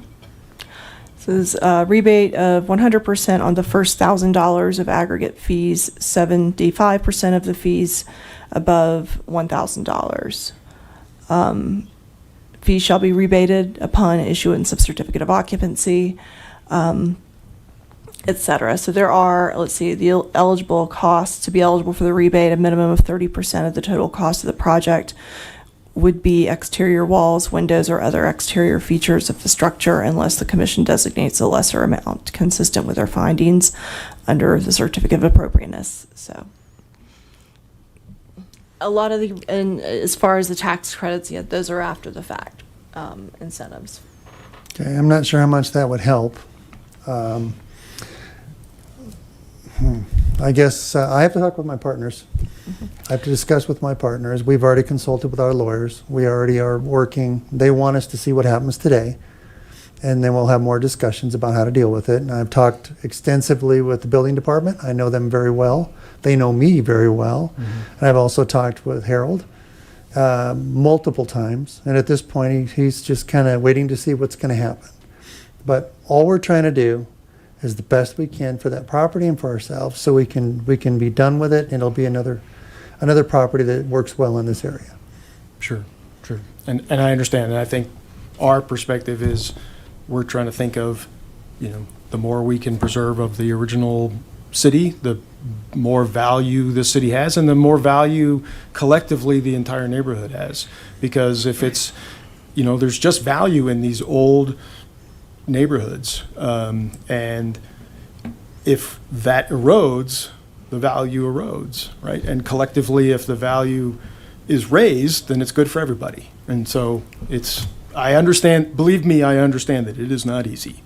[SPEAKER 6] So there's a rebate of 100% on the first $1,000 of aggregate fees, 75% of the fees above $1,000. Fees shall be rebated upon issuance of certificate of occupancy, etc. So there are, let's see, the eligible costs to be eligible for the rebate, a minimum of 30% of the total cost of the project would be exterior walls, windows, or other exterior features of the structure, unless the commission designates a lesser amount consistent with their findings under the certificate of appropriateness. So a lot of and as far as the tax credits, those are after the fact incentives.
[SPEAKER 8] Okay, I'm not sure how much that would help. I guess I have to talk with my partners. I have to discuss with my partners. We've already consulted with our lawyers. We already are working. They want us to see what happens today, and then we'll have more discussions about how to deal with it. And I've talked extensively with the building department. I know them very well. They know me very well. Mm-hmm. And I've also talked with Harold multiple times. And at this point, he's just kind of waiting to see what's going to happen. But all we're trying to do is the best we can for that property and for ourselves, so we can be done with it, and it'll be another property that works well in this area.
[SPEAKER 1] Sure. And I understand, and I think our perspective is we're trying to think of, the more we can preserve of the original city, the more value the city has, and the more value collectively the entire neighborhood has. Because if it's, there's just value in these old neighborhoods, and if that erodes, the value erodes, right? And collectively, if the value is raised, then it's good for everybody. And so I understand, believe me, I understand that it is not easy.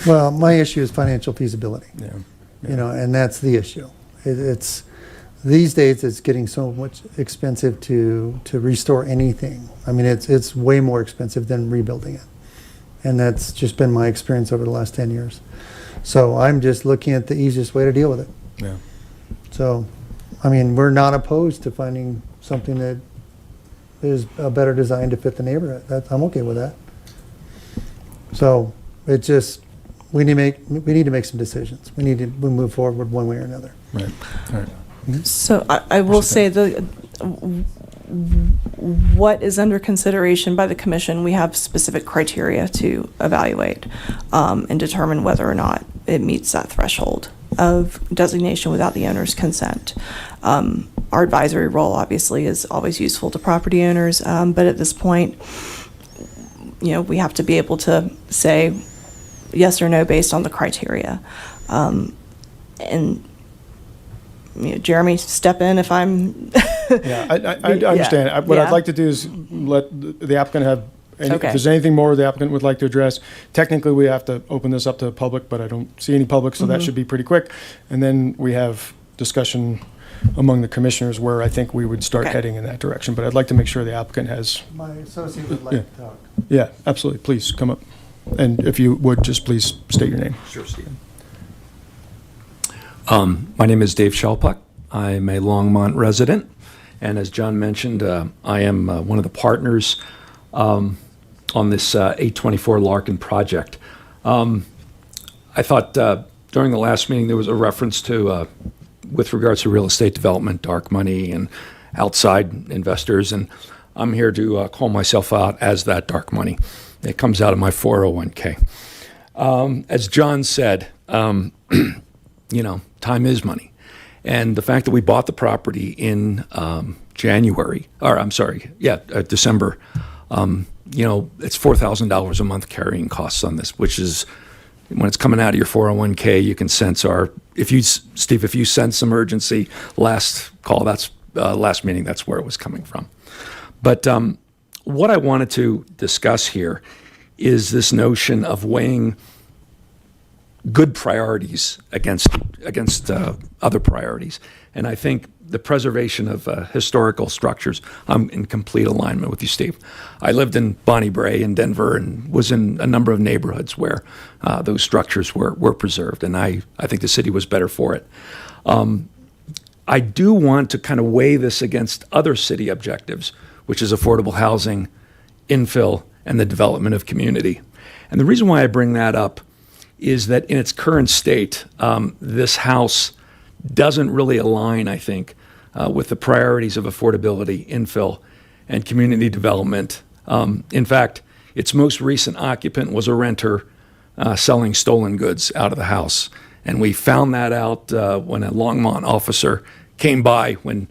[SPEAKER 8] Well, my issue is financial feasibility.
[SPEAKER 1] Yeah.
[SPEAKER 8] And that's the issue. It's these days it's getting so much expensive to restore anything. I mean, it's way more expensive than rebuilding it. And that's just been my experience over the last 10 years. So I'm just looking at the easiest way to deal with it.
[SPEAKER 1] Yeah.
[SPEAKER 8] So, I mean, we're not opposed to finding something that is a better design to fit the neighborhood. I'm okay with that. So it just, we need to make some decisions. We move forward one way or another.
[SPEAKER 1] Right. All right.
[SPEAKER 6] So I will say what is under consideration by the commission, we have specific criteria to evaluate and determine whether or not it meets that threshold of designation without the owner's consent. Our advisory role obviously is always useful to property owners, but at this point, we have to be able to say yes or no based on the criteria. And Jeremy, step in if I'm.
[SPEAKER 1] Yeah, I understand. What I'd
[SPEAKER 6] Yeah.
[SPEAKER 1] like to do is let the applicant have, if
[SPEAKER 6] Okay.
[SPEAKER 1] there's anything more the applicant would like to address. Technically, we have to open this up to the public, but I don't see any public, so that should be pretty quick. And then we have discussion among the commissioners where I think we would start
[SPEAKER 6] Okay.
[SPEAKER 1] heading in that direction. But I'd like to make sure the applicant has,
[SPEAKER 8] My associate would like to talk.
[SPEAKER 1] yeah, absolutely. Please come up. And if you would, just please state your name.
[SPEAKER 9] Sure, Stephen. My name is Dave Shelpuck. I'm a Longmont resident, and as John mentioned, I am one of the partners on this 824 Larkin project. I thought during the last meeting there was a reference to, with regards to real estate development, dark money, and outside investors, and I'm here to call myself out as that dark money. It comes out of my 401k. As John said, time is money. And the fact that we bought the property in December, it's $4,000 a month carrying costs on this, which is, when it's coming out of your 401k, you can sense if you sense some urgency, last meeting, that's where it was coming from. But what I wanted to discuss here is this notion of weighing good priorities against other priorities. And I think the preservation of historical structures, I'm in complete alignment with you, Steve. I lived in Bonnie Bray in Denver and was in a number of neighborhoods where those structures were preserved, and I think the city was better for it. I do want to kind of weigh this against other city objectives, which is affordable housing, infill, and the development of community. And the reason why I bring that up is that in its current state, this house doesn't really align, I think, with the priorities of affordability, infill, and community development. In fact, its most recent occupant was a renter selling stolen goods out of the house. And we found that out when a Longmont officer came by when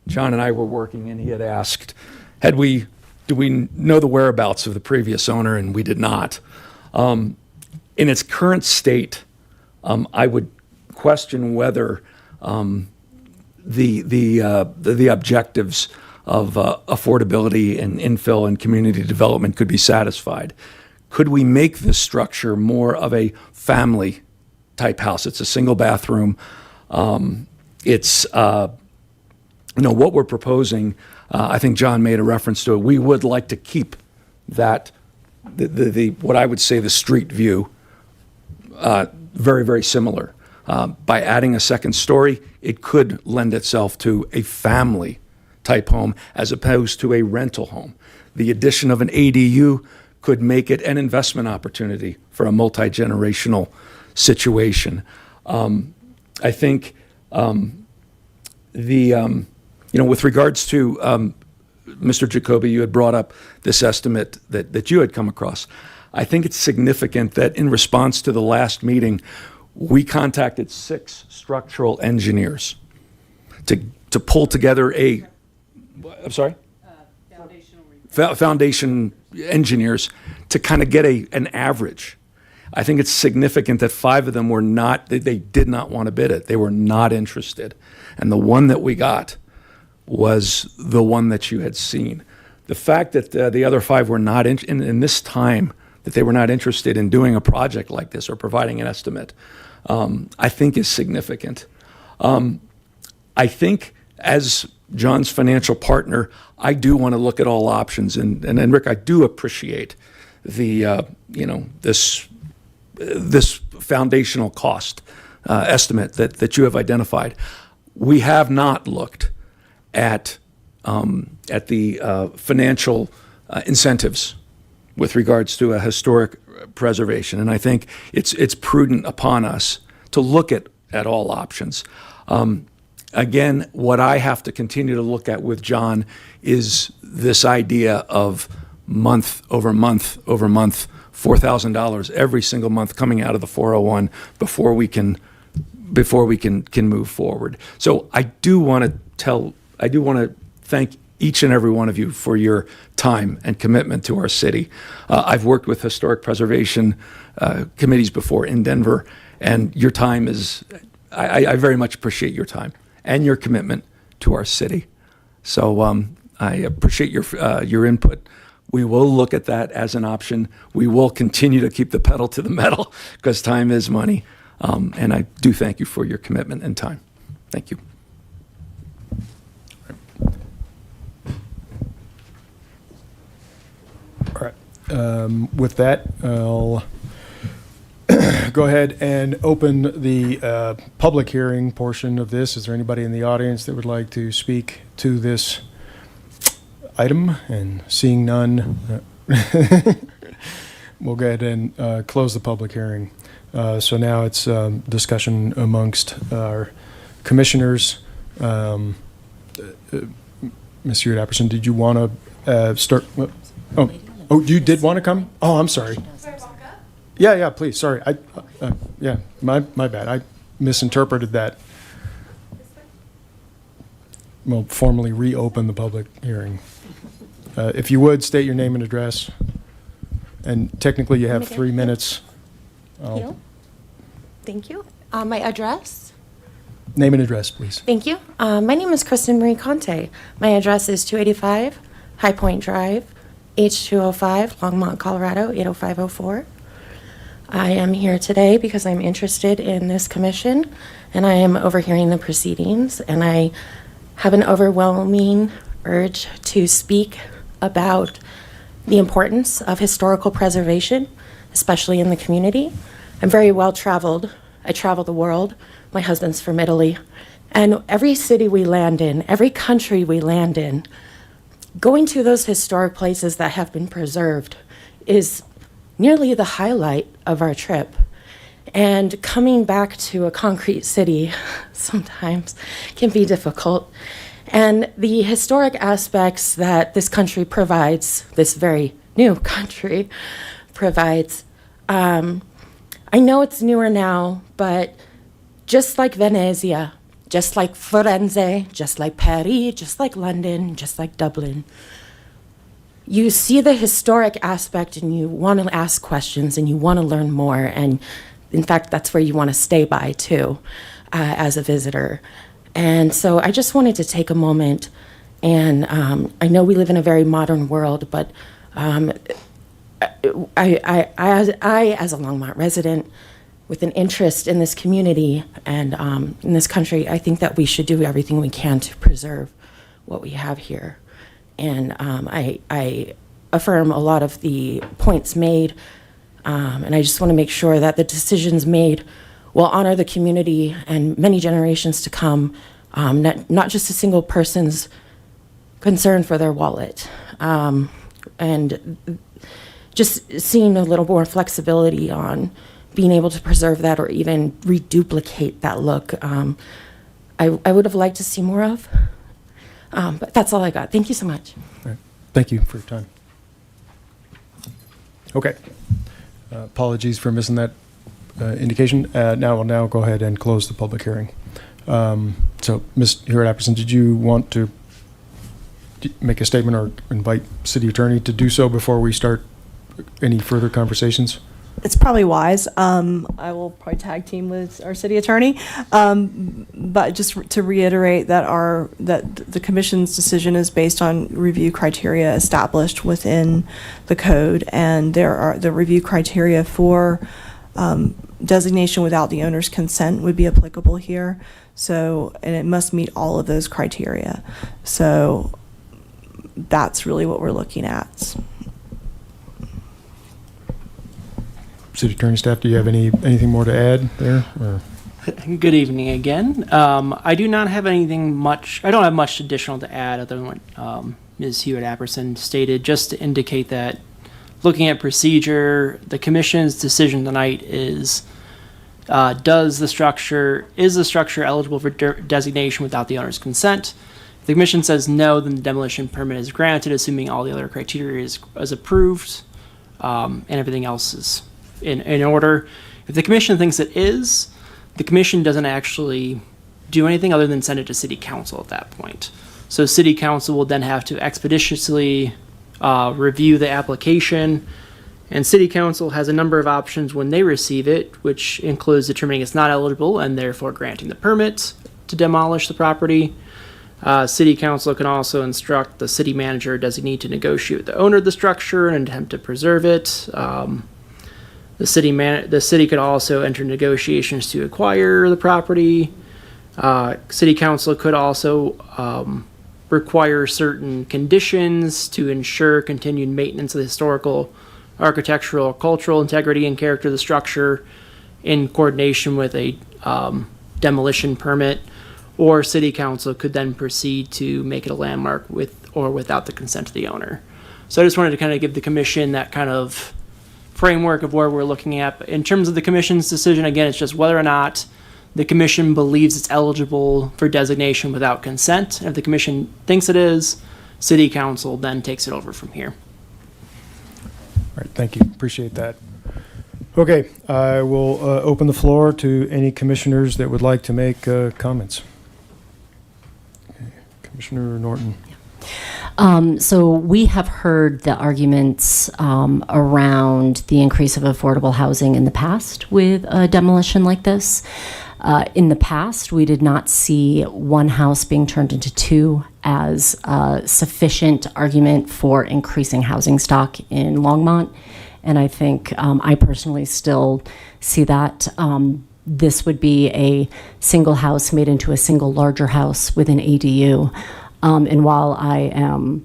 [SPEAKER 9] John and I were working, and he had asked, do we know the whereabouts of the previous owner? And we did not. In its current state, I would question whether the objectives of affordability and infill and community development could be satisfied. Could we make this structure more of a family type house? It's a single bathroom. It's what we're proposing. I think John made a reference to it. We would like to keep that what I would say the street view very, very similar. By adding a second story, it could lend itself to a family type home as opposed to a rental home. The addition of an ADU could make it an investment opportunity for a multi-generational situation. I think with regards to Mr. Jacoby, you had brought up this estimate that you had come across. I think it's significant that in response to the last meeting, we contacted 6 structural engineers to pull together foundation engineers to kind of get an average. I think it's significant that 5 of them they did not want to bid it. They were not interested. And the one that we got was the one that you had seen. The fact that the other 5 were not in this time, that they were not interested in doing a project like this or providing an estimate, I think is significant. I think as John's financial partner, I do want to look at all options. And Rick, I do appreciate this foundational cost estimate that you have identified. We have not looked at the financial incentives with regards to a historic preservation. And I think it's prudent upon us to look at all options. Again, what I have to continue to look at with John is this idea of month over month over month, $4,000 every single month coming out of the 401 before we can move forward. So I do want to thank each and every one of you for your time and commitment to our city. I've worked with historic preservation committees before in Denver, and your time is, I very much appreciate your time and your commitment to our city. So I appreciate your input. We will look at that as an option. We will continue to keep the pedal to the metal because time is money. And I do thank you for your commitment and time. Thank you.
[SPEAKER 1] All right. With that, I'll go ahead and open the public hearing portion of this. Is there anybody in the audience that would like to speak to this item? And seeing none, we'll go ahead and close the public hearing. So now it's discussion amongst our commissioners. Ms. Hewitt-Apperson, did you want to start? Oh, you did want to come? Oh, I'm sorry. Yeah, please. Sorry. Yeah, my bad. I misinterpreted that. We'll formally reopen the public hearing. If you would, state your name and address. And technically, you have 3 minutes.
[SPEAKER 10] Thank you. My address?
[SPEAKER 1] Name and address, please.
[SPEAKER 10] Thank you. My name is Kristen Marie Conte. My address is 285 High Point Drive, H205, Longmont, Colorado, 80504. I am here today because I'm interested in this commission, and I am overhearing the proceedings, and I have an overwhelming urge to speak about the importance of historical preservation, especially in the community. I'm very well traveled. I travel the world. My husband's from Italy. And every city we land in, every country we land in, going to those historic places that have been preserved is nearly the highlight of our trip. And coming back to a concrete city sometimes can be difficult. And the historic aspects that this country provides, this very new country provides, I know it's newer now, but just like Venezia, just like Firenze, just like Paris, just like London, just like Dublin, you see the historic aspect and you want to ask questions and you want to learn more. And in fact, that's where you want to stay by too, as a visitor. And so I just wanted to take a moment, and I know we live in a very modern world, but I, as a Longmont resident with an interest in this community and in this country, I think that we should do everything we can to preserve what we have here. And I affirm a lot of the points made, and I just want to make sure that the decisions made will honor the community and many generations to come, not just a single person's concern for their wallet. And just seeing a little more flexibility on being able to preserve that or even reduplicate that look, I would have liked to see more of. But that's all I got. Thank you so much.
[SPEAKER 1] All right. Thank you for your time. Okay. Apologies for missing that indication. Now we'll go ahead and close the public hearing. So, Ms. Hewitt-Apperson, did you want to make a statement or invite City Attorney to do so before we start any further conversations?
[SPEAKER 6] It's probably wise. I will probably tag team with our city attorney. But just to reiterate that the commission's decision is based on review criteria established within the code, and there are the review criteria for designation without the owner's consent would be applicable here. So, and it must meet all of those criteria. So that's really what we're looking at.
[SPEAKER 1] City Attorney staff, do you have anything more to add there? Or?
[SPEAKER 7] Good evening again. I do not have anything much. I don't have much additional to add other than what Ms. Hewitt-Apperson stated, just to indicate that looking at procedure, the commission's decision tonight is, is the structure eligible for designation without the owner's consent? If the commission says no, then the demolition permit is granted, assuming all the other criteria is approved, and everything else is in order. If the commission thinks it is, the commission doesn't actually do anything other than send it to city council at that point. So city council will then have to expeditiously review the application, and city council has a number of options when they receive it, which includes determining it's not eligible and therefore granting the permit to demolish the property. City council can also instruct the city manager or designee to negotiate with the owner of the structure and attempt to preserve it. The city could also enter negotiations to acquire the property. City council could also require certain conditions to ensure continued maintenance of the historical, architectural, cultural integrity and character of the structure in coordination with a demolition permit. Or city council could then proceed to make it a landmark with or without the consent of the owner. So I just wanted to kind of give the commission that kind of framework of where we're looking at. In terms of the commission's decision, again, it's just whether or not the commission believes it's eligible for designation without consent. And if the commission thinks it is, city council then takes it over from here.
[SPEAKER 1] All right, thank you. Appreciate that. Okay, I will open the floor to any commissioners that would like to make comments. Okay, Commissioner Norton.
[SPEAKER 3] So we have heard the arguments around the increase of affordable housing in the past with a demolition like this. In the past, we did not see one house being turned into two as a sufficient argument for increasing housing stock in Longmont. And I think I personally still see that this would be a single house made into a single larger house with an ADU. And while I am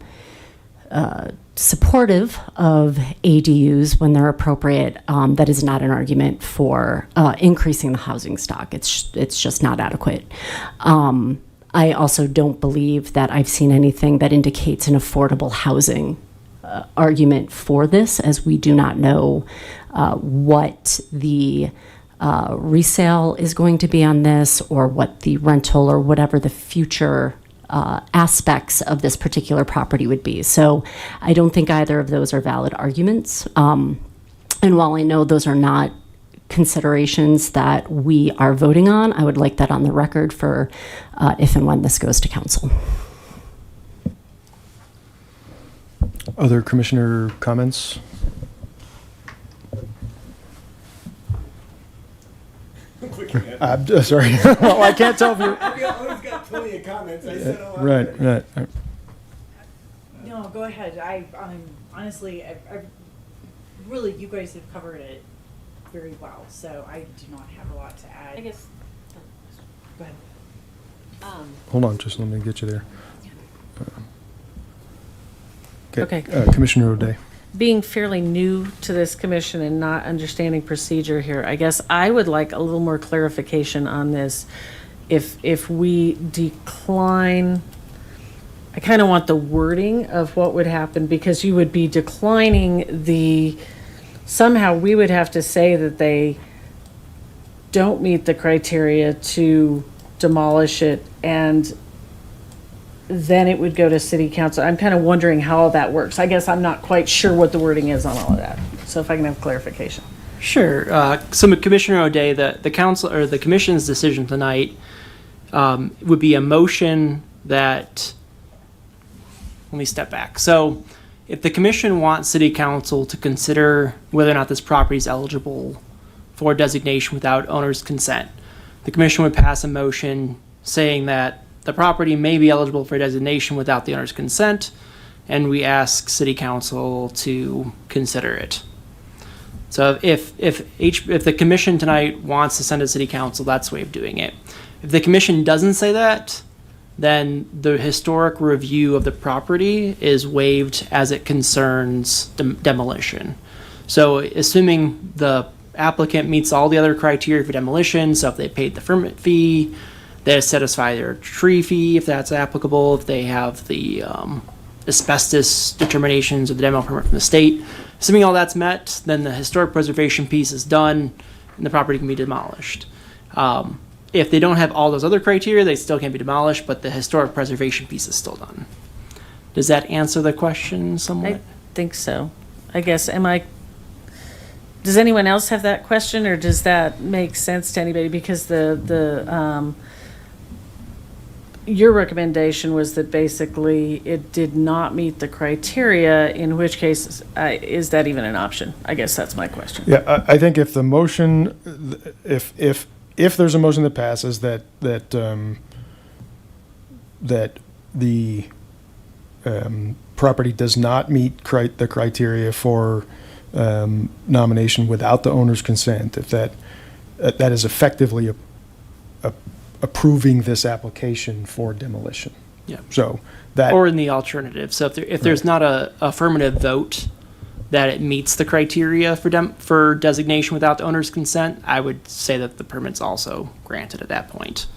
[SPEAKER 3] supportive of ADUs when they're appropriate, that is not an argument for increasing the housing stock. It's just not adequate. I also don't believe that I've seen anything that indicates an affordable housing argument for this, as we do not know what the resale is going to be on this, or what the rental or whatever the future aspects of this particular property would be. So I don't think either of those are valid arguments. And while I know those are not considerations that we are voting on, I would like that on the record for if and when this goes to council.
[SPEAKER 1] Other commissioner comments? Sorry. Well, I can't tell if you're...
[SPEAKER 11] Owen's got plenty of comments. I said a lot.
[SPEAKER 1] Right.
[SPEAKER 12] No, go ahead. I'm honestly, I really, you guys have covered it very well, so I do not have a lot to add.
[SPEAKER 3] I guess.
[SPEAKER 12] Go ahead.
[SPEAKER 1] Hold on, just let me get you there.
[SPEAKER 5] Okay.
[SPEAKER 1] Commissioner O'Day.
[SPEAKER 5] Being fairly new to this commission and not understanding procedure here, I guess I would like a little more clarification on this. If we decline, I kind of want the wording of what would happen, because you would be declining somehow we would have to say that they don't meet the criteria to demolish it, and then it would go to city council. I'm kind of wondering how that works. I guess I'm not quite sure what the wording is on all of that. So if I can have clarification.
[SPEAKER 7] Sure. So Commissioner O'Day, the council or the commission's decision tonight would be a motion that, let me step back. So if the commission wants city council to consider whether or not this property is eligible for designation without owner's consent, the commission would pass a motion saying that the property may be eligible for designation without the owner's consent, and we ask city council to consider it. So if the commission tonight wants to send it to city council, that's the way of doing it. If the commission doesn't say that, then the historic review of the property is waived as it concerns demolition. So assuming the applicant meets all the other criteria for demolition, so if they paid the permit fee, they satisfy their tree fee if that's applicable, if they have the asbestos determinations or the demo permit from the state. Assuming all that's met, then the historic preservation piece is done and the property can be demolished. If they don't have all those other criteria, they still can't be demolished, but the historic preservation piece is still done. Does that answer the question somewhat?
[SPEAKER 5] I think so. I guess, does anyone else have that question, or does that make sense to anybody? Because your recommendation was that basically it did not meet the criteria, in which case, is that even an option? I guess that's my question.
[SPEAKER 1] Yeah, I think if the motion, if there's a motion that passes that the property does not meet the criteria for nomination without the owner's consent, if that is effectively approving this application for demolition.
[SPEAKER 7] Yeah.
[SPEAKER 1] So that,
[SPEAKER 7] Or in the alternative. So if there's not a affirmative vote that it meets the criteria for designation without the owner's consent, I would say that the permit's also granted at that point.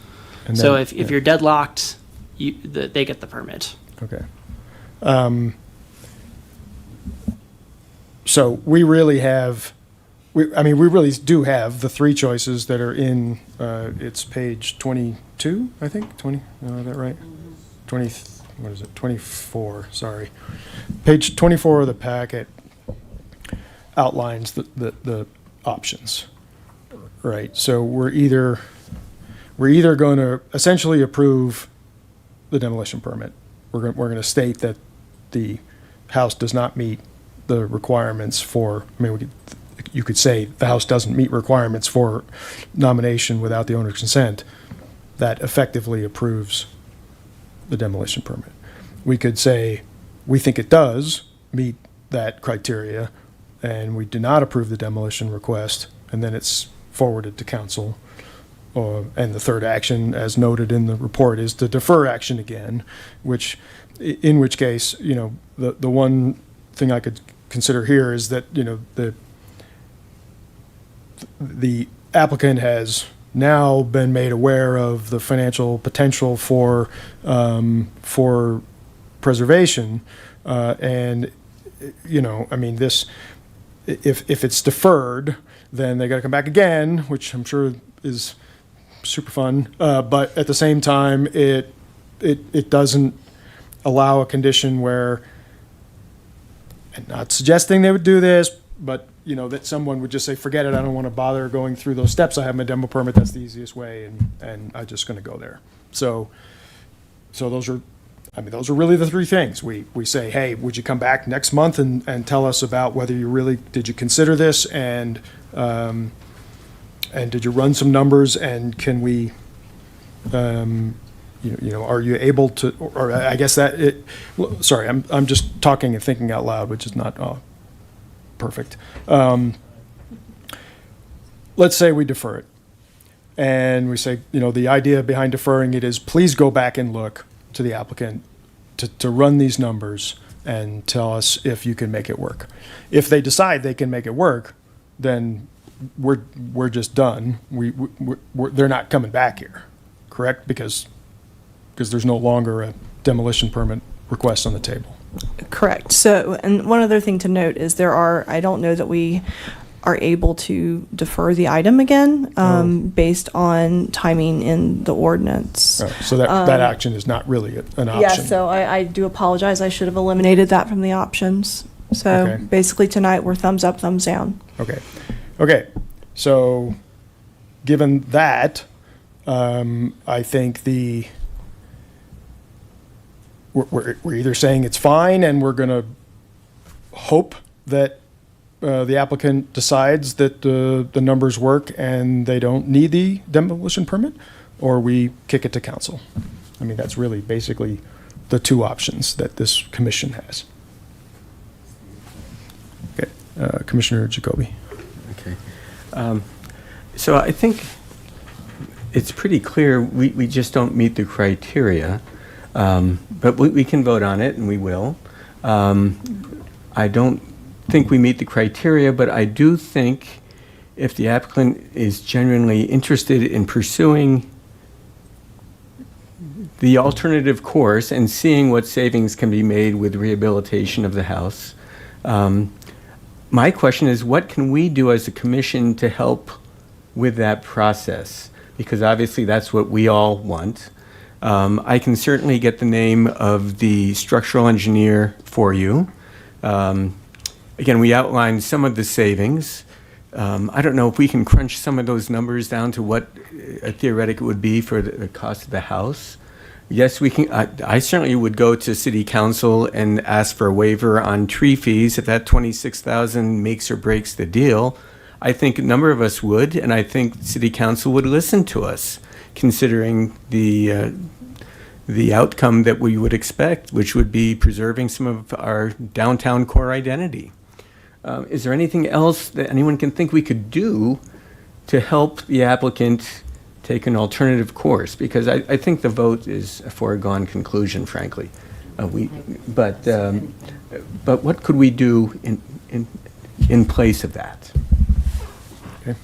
[SPEAKER 1] and
[SPEAKER 7] So
[SPEAKER 1] then-
[SPEAKER 7] if you're deadlocked, they get the permit.
[SPEAKER 1] Okay. So we really do have the three choices that are in, it's page 22, I think, 20, is that right? 20, what is it, 24, sorry. Page 24 of the packet outlines the options, right? So we're either going to essentially approve the demolition permit. We're going to state that the house does not meet the requirements for, you could say the house doesn't meet requirements for nomination without the owner's consent. That effectively approves the demolition permit. We could say, we think it does meet that criteria, and we do not approve the demolition request, and then it's forwarded to council. And the third action, as noted in the report, is to defer action again, in which case, the one thing I could consider here is that, the applicant has now been made aware of the financial potential for preservation, and this, if it's deferred, then they got to come back again, which I'm sure is super fun. But at the same time, it doesn't allow a condition where, and not suggesting they would do this, but that someone would just say, forget it, I don't want to bother going through those steps. I have my demo permit, that's the easiest way, and I'm just going to go there. So those are really the three things. We say, hey, would you come back next month and tell us about whether did you consider this, and did you run some numbers, and can we, are you able to, or I guess sorry, I'm just talking and thinking out loud, which is not perfect. Let's say we defer it, and we say, the idea behind deferring it is, please go back and look to the applicant to run these numbers and tell us if you can make it work. If they decide they can make it work, then we're just done. They're not coming back here, correct? Because there's no longer a demolition permit request on the table.
[SPEAKER 6] Correct. So, and one other thing to note is I don't know that we are able to defer the item again, based on timing in the ordinance.
[SPEAKER 1] All right, so that action is not really an option.
[SPEAKER 6] Yeah, so I do apologize. I should have eliminated that from the options. So
[SPEAKER 1] Okay.
[SPEAKER 6] basically tonight we're thumbs up, thumbs down.
[SPEAKER 1] Okay. So, given that, I think we're either saying it's fine, and we're going to hope that the applicant decides that the numbers work and they don't need the demolition permit, or we kick it to council. That's really basically the two options that this commission has. Okay, Commissioner Jacoby.
[SPEAKER 4] Okay. So I think it's pretty clear we just don't meet the criteria, but we can vote on it, and we will. I don't think we meet the criteria, but I do think if the applicant is genuinely interested in pursuing the alternative course and seeing what savings can be made with rehabilitation of the house. My question is, what can we do as a commission to help with that process? Because obviously that's what we all want. I can certainly get the name of the structural engineer for you. Again, we outlined some of the savings. I don't know if we can crunch some of those numbers down to what a theoretic would be for the cost of the house. Yes, we can. I certainly would go to City Council and ask for a waiver on tree fees if that $26,000 makes or breaks the deal. I think a number of us would, and I think City Council would listen to us, considering the outcome that we would expect, which would be preserving some of our downtown core identity. Is there anything else that anyone can think we could do to help the applicant take an alternative course? Because I think the vote is a foregone conclusion, frankly. But what could we do in place of that?
[SPEAKER 1] Okay.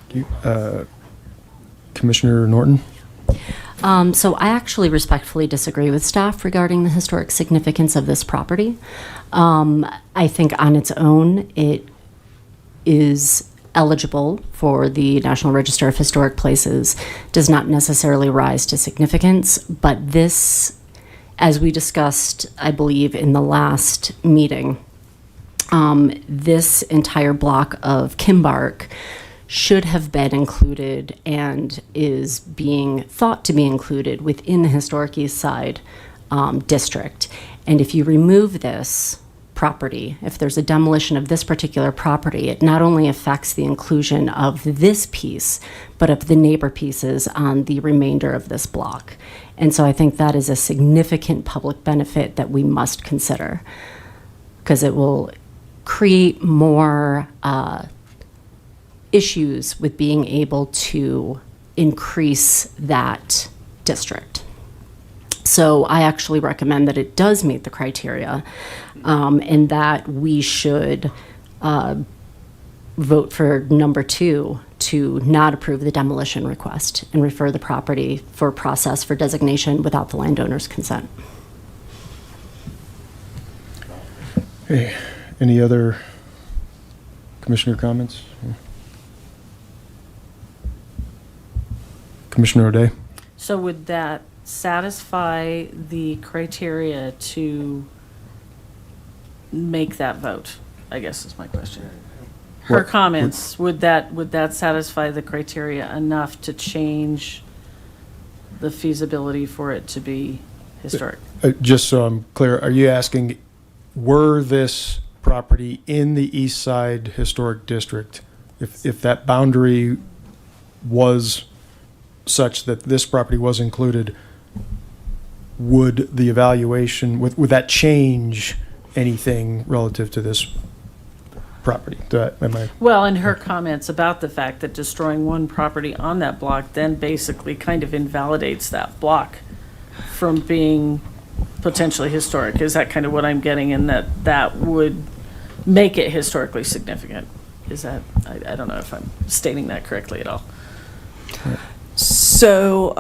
[SPEAKER 1] Thank you. Commissioner Norton?
[SPEAKER 3] So I actually respectfully disagree with staff regarding the historic significance of this property. I think on its own, it is eligible for the National Register of Historic Places, does not necessarily rise to significance, but this, as we discussed, I believe, in the last meeting, this entire block of Kimbark should have been included and is being thought to be included within the Historic East Side district. And if you remove this property, if there's a demolition of this particular property, it not only affects the inclusion of this piece, but of the neighbor pieces on the remainder of this block. And so I think that is a significant public benefit that we must consider, because it will create more issues with being able to increase that district. So I actually recommend that it does meet the criteria, and that we should vote for number 2 to not approve the demolition request and refer the property for process for designation without the landowner's consent.
[SPEAKER 1] Hey, any other commissioner comments? Commissioner O'Day?
[SPEAKER 5] So would that satisfy the criteria to make that vote, I guess is my question. Her
[SPEAKER 1] What-
[SPEAKER 5] comments, would that satisfy the criteria enough to change the feasibility for it to be historic?
[SPEAKER 1] Just so I'm clear, are you asking, were this property in the East Side Historic District, if that boundary was such that this property was included, would the evaluation, would that change anything relative to this property?
[SPEAKER 5] Well, and her comments about the fact that destroying one property on that block then basically kind of invalidates that block from being potentially historic. Is that kind of what I'm getting, in that would make it historically significant? Is that, I don't know if I'm stating that correctly at all.
[SPEAKER 6] So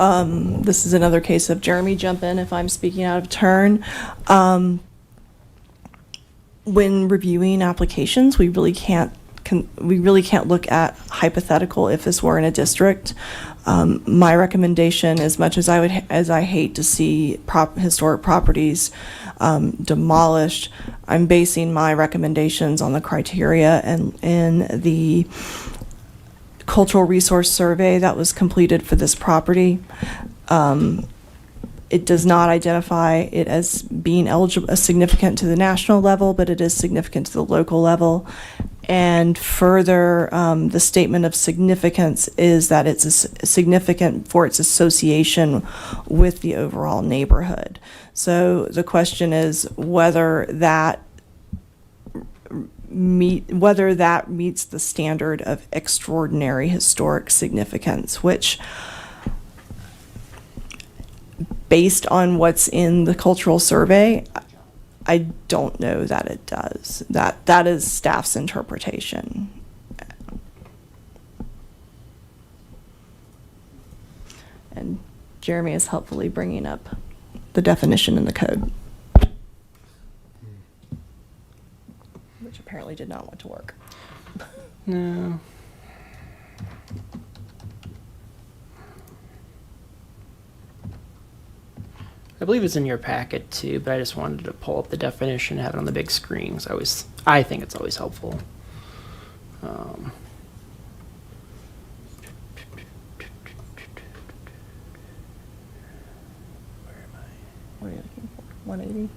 [SPEAKER 6] this is another case of Jeremy jump in if I'm speaking out of turn. When reviewing applications, we really can't look at hypothetical if this were in a district. My recommendation, as much as I hate to see historic properties demolished, I'm basing my recommendations on the criteria and in the cultural resource survey that was completed for this property. It does not identify it as being significant to the national level, but it is significant to the local level. And further, the statement of significance is that it's significant for its association with the overall neighborhood. So the question is whether that meets the standard of extraordinary historic significance, which, based on what's in the cultural survey, I don't know that it does. That is staff's interpretation. And Jeremy is helpfully bringing up the definition in the code, which apparently did not want to work.
[SPEAKER 7] No. I believe it's in your packet too, but I just wanted to pull up the definition, have it on the big screen. So I think it's always helpful.
[SPEAKER 6] What are you looking for? 180?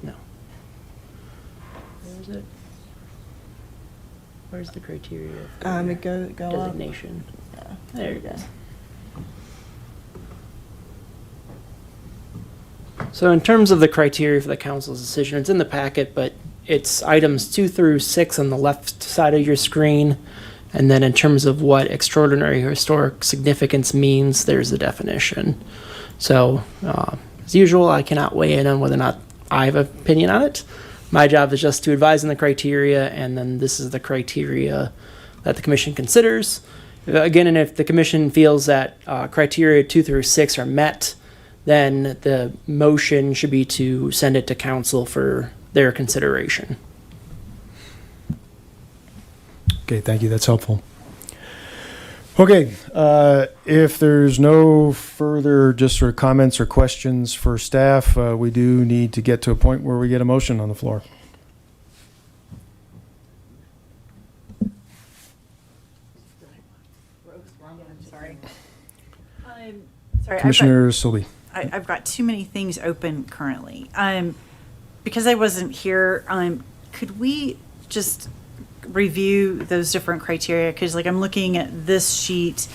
[SPEAKER 7] No. Where is it? Where's the criteria for
[SPEAKER 6] Go up.
[SPEAKER 7] designation?
[SPEAKER 6] Yeah.
[SPEAKER 7] There it is. So in terms of the criteria for the council's decision, it's in the packet, but it's items 2 through 6 on the left side of your screen. And then in terms of what extraordinary historic significance means, there's the definition. So as usual, I cannot weigh in on whether or not I have an opinion on it. My job is just to advise on the criteria, and then this is the criteria that the commission considers. Again, and if the commission feels that criteria 2 through 6 are met, then the motion should be to send it to council for their consideration.
[SPEAKER 1] Okay, thank you. That's helpful. Okay, if there's no further just sort of comments or questions for staff, we do need to get to a point where we get a motion on the floor.
[SPEAKER 12] Sorry. Sorry,
[SPEAKER 1] Commissioner Silby.
[SPEAKER 12] I've got too many things open currently. Because I wasn't here, could we just review those different criteria? Because like I'm looking at this sheet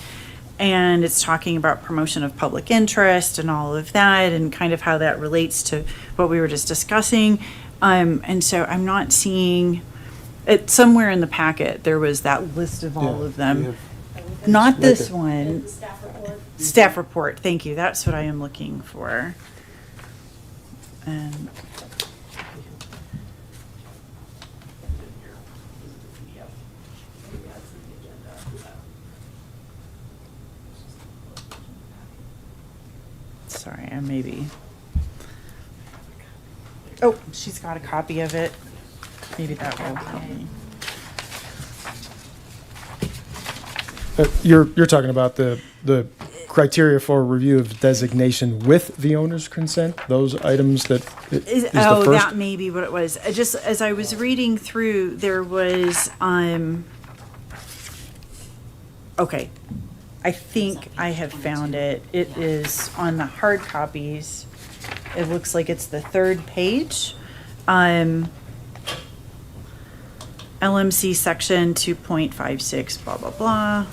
[SPEAKER 12] and it's talking about promotion of public interest and all of that and kind of how that relates to what we were just discussing. And so I'm not seeing it somewhere in the packet. There was that list of all of them. Not this one. Staff report, thank you. That's what I am looking for. And sorry, I maybe. Oh, she's got a copy of it. Maybe that will help me.
[SPEAKER 1] You're talking about the criteria for review of designation with the owner's consent? Those items that is the first?
[SPEAKER 12] That may be what it was. Just as I was reading through, there was, okay. I think I have found it. It is on the hard copies. It looks like it's the third page. LMC section 2.56, blah, blah, blah.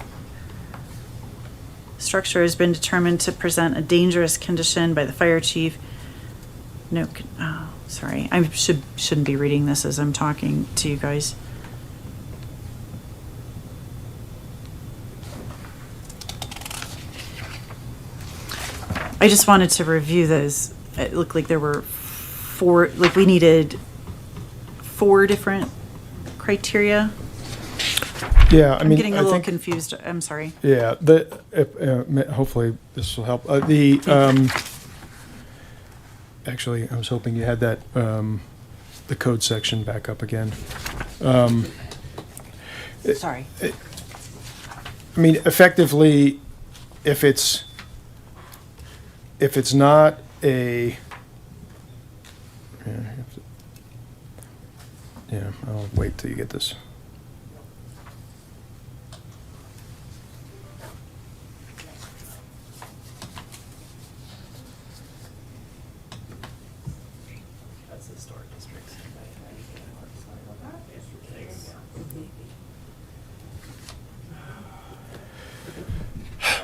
[SPEAKER 12] Structure has been determined to present a dangerous condition by the fire chief. No, oh, sorry. I shouldn't be reading this as I'm talking to you guys. I just wanted to review those. It looked like there were four, like we needed 4 different criteria.
[SPEAKER 1] Yeah, I mean,
[SPEAKER 12] I'm getting a little
[SPEAKER 1] think,
[SPEAKER 12] confused. I'm sorry.
[SPEAKER 1] Yeah, hopefully this will help. Actually, I was hoping you had that the code section back up again.
[SPEAKER 12] Sorry.
[SPEAKER 1] I mean, effectively, if it's not a yeah, I'll wait till you get this.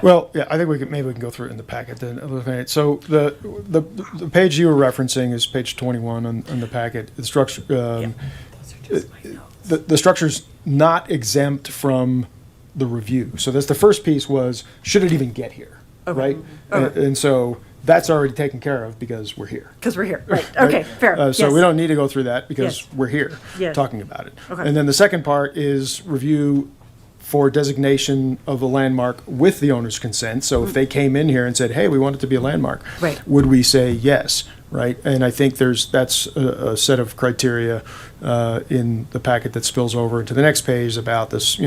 [SPEAKER 1] Well, yeah, I think maybe we can go through it in the packet then. Okay, so the page you were referencing is page 21 on the packet. The structure, the structure's not exempt from the review. So that's the first piece was, should it even get here, right?
[SPEAKER 12] Okay.
[SPEAKER 1] And so that's already taken care of because we're here.
[SPEAKER 12] Because we're here. Right. Okay, fair.
[SPEAKER 1] So
[SPEAKER 12] Yes.
[SPEAKER 1] we don't need to go through that because
[SPEAKER 12] Yes.
[SPEAKER 1] we're here
[SPEAKER 12] Yes.
[SPEAKER 1] talking about it.
[SPEAKER 12] Okay.
[SPEAKER 1] And then the second part is review for designation of a landmark with the owner's consent. So if they came in here and said, hey, we want it to be a landmark,
[SPEAKER 12] Right.
[SPEAKER 1] would we say yes, right? And I think that's a set of criteria in the packet that spills over into the next page about this,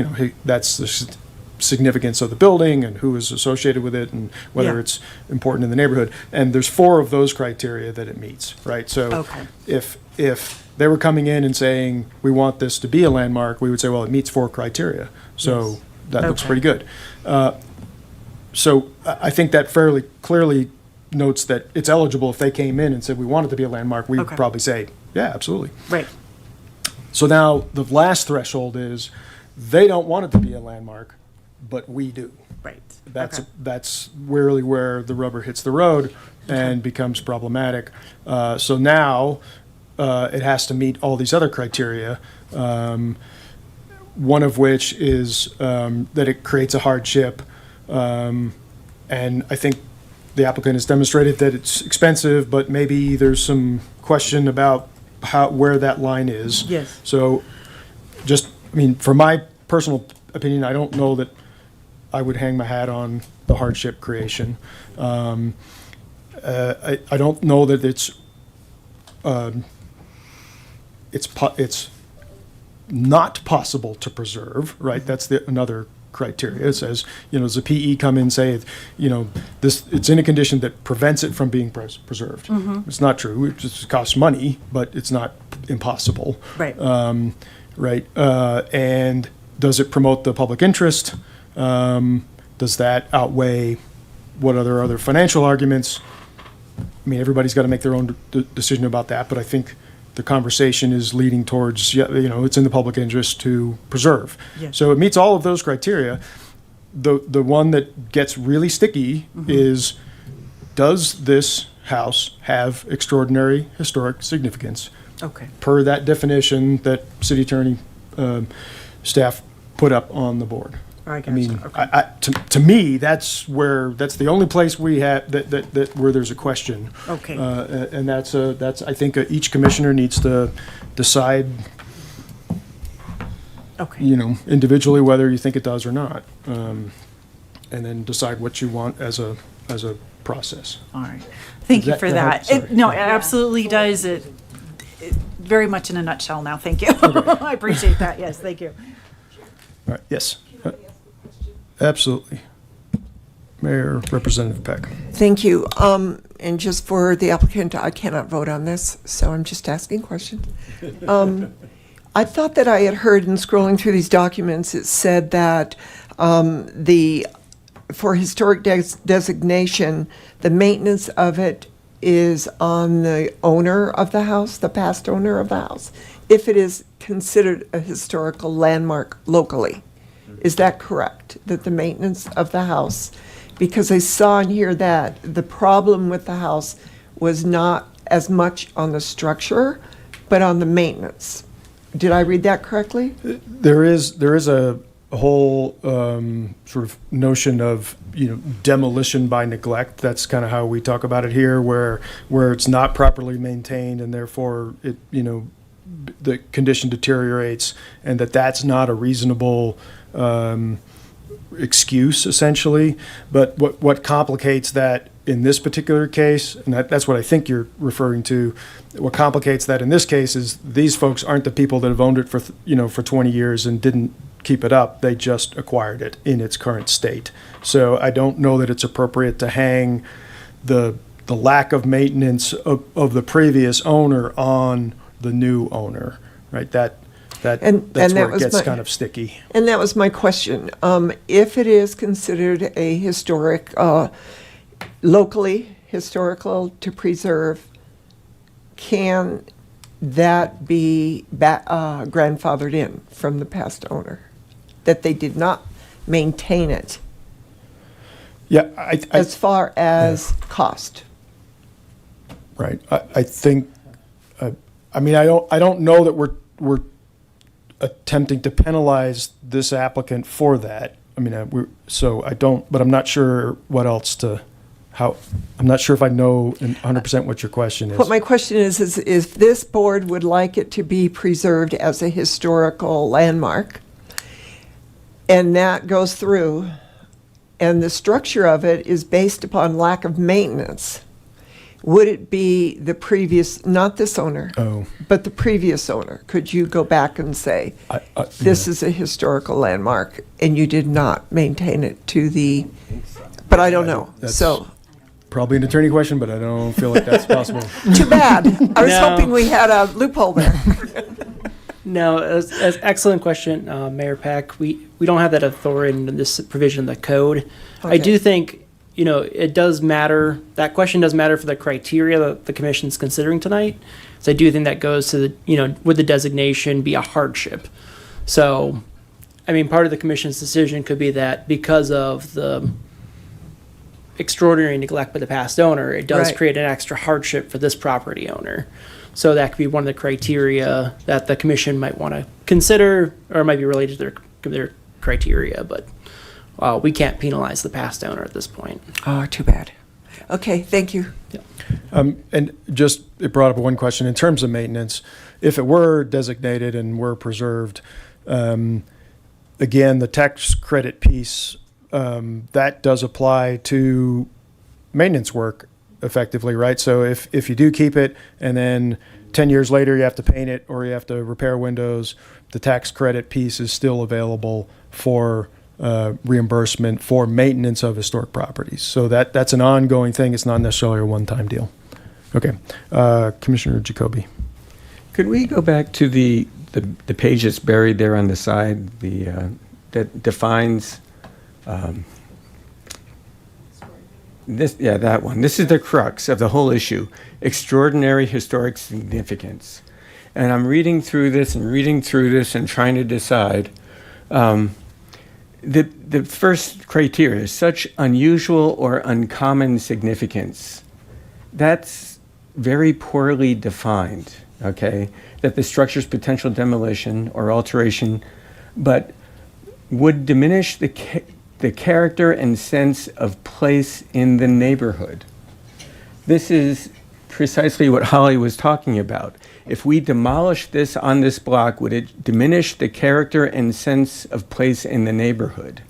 [SPEAKER 1] that's the significance of the building and who is associated with it and whether
[SPEAKER 12] Yeah.
[SPEAKER 1] it's important in the neighborhood. And there's 4 of those criteria that it meets, right? So
[SPEAKER 12] Okay.
[SPEAKER 1] if they were coming in and saying, we want this to be a landmark, we would say, well, it meets 4 criteria. So
[SPEAKER 12] Yes.
[SPEAKER 1] that looks
[SPEAKER 12] Okay.
[SPEAKER 1] pretty good. So I think that fairly clearly notes that it's eligible. If they came in and said, we want it to be a landmark, we'd
[SPEAKER 12] Okay.
[SPEAKER 1] probably say, yeah, absolutely.
[SPEAKER 12] Right.
[SPEAKER 1] So now the last threshold is, they don't want it to be a landmark, but we do.
[SPEAKER 12] Right.
[SPEAKER 1] That's
[SPEAKER 12] Okay.
[SPEAKER 1] that's really where the rubber hits the road and becomes problematic. So now it has to meet all these other criteria. One of which is that it creates a hardship, and I think the applicant has demonstrated that it's expensive, but maybe there's some question about where that line is.
[SPEAKER 12] Yes.
[SPEAKER 1] So, from my personal opinion, I don't know that I would hang my hat on the hardship creation. I don't know that it's not possible to preserve, right? That's another criteria. It says, does a PE come in and say, it's in a condition that prevents it from being preserved? It's not true. It just costs money, but it's not impossible.
[SPEAKER 12] Right.
[SPEAKER 1] Right. And does it promote the public interest? Does that outweigh what other financial arguments? Everybody's got to make their own decision about that, but I think the conversation is leading towards, it's in the public interest to preserve.
[SPEAKER 12] Yeah.
[SPEAKER 1] So it meets all of those criteria. The one that gets really sticky is, does this house have extraordinary historic significance
[SPEAKER 12] Okay.
[SPEAKER 1] per that definition that city attorney staff put up on the board?
[SPEAKER 12] I gotcha. Okay.
[SPEAKER 1] To me, that's the only place we have that where there's a question.
[SPEAKER 12] Okay.
[SPEAKER 1] And that's I think each commissioner needs to decide,
[SPEAKER 12] Okay.
[SPEAKER 1] individually whether you think it does or not, and then decide what you want as a process.
[SPEAKER 12] All right. Thank
[SPEAKER 1] Does
[SPEAKER 12] you
[SPEAKER 1] that-
[SPEAKER 12] for
[SPEAKER 1] that
[SPEAKER 12] that.
[SPEAKER 1] help? Sorry.
[SPEAKER 12] No, it absolutely does. It very much in a nutshell now. Thank you. I appreciate that. Yes, thank you.
[SPEAKER 1] All right. Yes. Absolutely. Mayor Representative Peck.
[SPEAKER 13] Thank you. And just for the applicant, I cannot vote on this, so I'm just asking questions. I thought that I had heard in scrolling through these documents, it said that for historic designation, the maintenance of it is on the owner of the house, the past owner of the house, if it is considered a historical landmark locally. Is that correct? That the maintenance of the house, because I saw in here that the problem with the house was not as much on the structure, but on the maintenance. Did I read that correctly?
[SPEAKER 1] There is a whole sort of notion of demolition by neglect. That's kind of how we talk about it here, where it's not properly maintained and therefore it the condition deteriorates, and that's not a reasonable excuse, essentially. But what complicates that in this particular case, and that's what I think you're referring to, what complicates that in this case is these folks aren't the people that have owned it for 20 years and didn't keep it up. They just acquired it in its current state. So I don't know that it's appropriate to hang the lack of maintenance of the previous owner on the new owner, right? That's where it gets kind of sticky.
[SPEAKER 13] And that was my question. If it is considered a historic, locally historical to preserve, can that be grandfathered in from the past owner? That they did not maintain it
[SPEAKER 1] Yeah,
[SPEAKER 13] as far as cost?
[SPEAKER 1] Right. I think. I don't know that we're attempting to penalize this applicant for that. But I'm not sure what else I'm not sure if I know 100% what your question is.
[SPEAKER 13] What my question is if this board would like it to be preserved as a historical landmark, and that goes through, and the structure of it is based upon lack of maintenance, would it be the previous, not this owner,
[SPEAKER 1] Oh,
[SPEAKER 13] but the previous owner? Could you go back and say, this is a historical landmark, and you did not maintain it to the, but I don't know.
[SPEAKER 1] That's-
[SPEAKER 13] So,
[SPEAKER 1] probably an attorney question, but I don't feel like that's possible.
[SPEAKER 13] too bad. I was
[SPEAKER 7] No.
[SPEAKER 13] hoping we had a loophole there.
[SPEAKER 7] No, as excellent question, Mayor Peck. We don't have that authority in this provision of the code. I
[SPEAKER 13] Okay.
[SPEAKER 7] do think, it does matter. That question does matter for the criteria that the commission's considering tonight. So I do think that goes to would the designation be a hardship? So, I mean, part of the commission's decision could be that because of the extraordinary neglect by the past owner, it does
[SPEAKER 13] Right.
[SPEAKER 7] create an extra hardship for this property owner. So that could be one of the criteria that the commission might want to consider, or it might be related to their criteria, but we can't penalize the past owner at this point.
[SPEAKER 13] Oh, too bad. Okay, thank you.
[SPEAKER 1] And just, it brought up one question, in terms of maintenance, if it were designated and were preserved, again, the tax credit piece, that does apply to maintenance work effectively, right? So if you do keep it and then 10 years later you have to paint it or you have to repair windows, the tax credit piece is still available for reimbursement for maintenance of historic properties. So that's an ongoing thing. It's not necessarily a one-time deal. Okay. Commissioner Jacoby.
[SPEAKER 4] Could we go back to the page that's buried there on the side, that defines this? Yeah, that one. This is the crux of the whole issue: extraordinary historic significance. And I'm reading through this and trying to decide. The first criteria is such unusual or uncommon significance. That's very poorly defined. Okay, that the structure's potential demolition or alteration, but would diminish the character and sense of place in the neighborhood. This is precisely what Holly was talking about. If we demolish this on this block, would it diminish the character and sense of place in the neighborhood?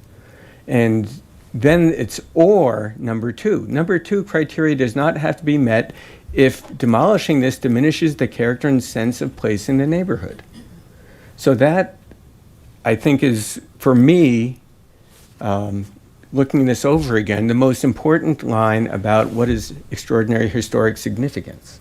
[SPEAKER 4] And then it's or number two. Number two criteria does not have to be met if demolishing this diminishes the character and sense of place in the neighborhood. So that, I think, is, for me, looking this over again, the most important line about what is extraordinary historic significance.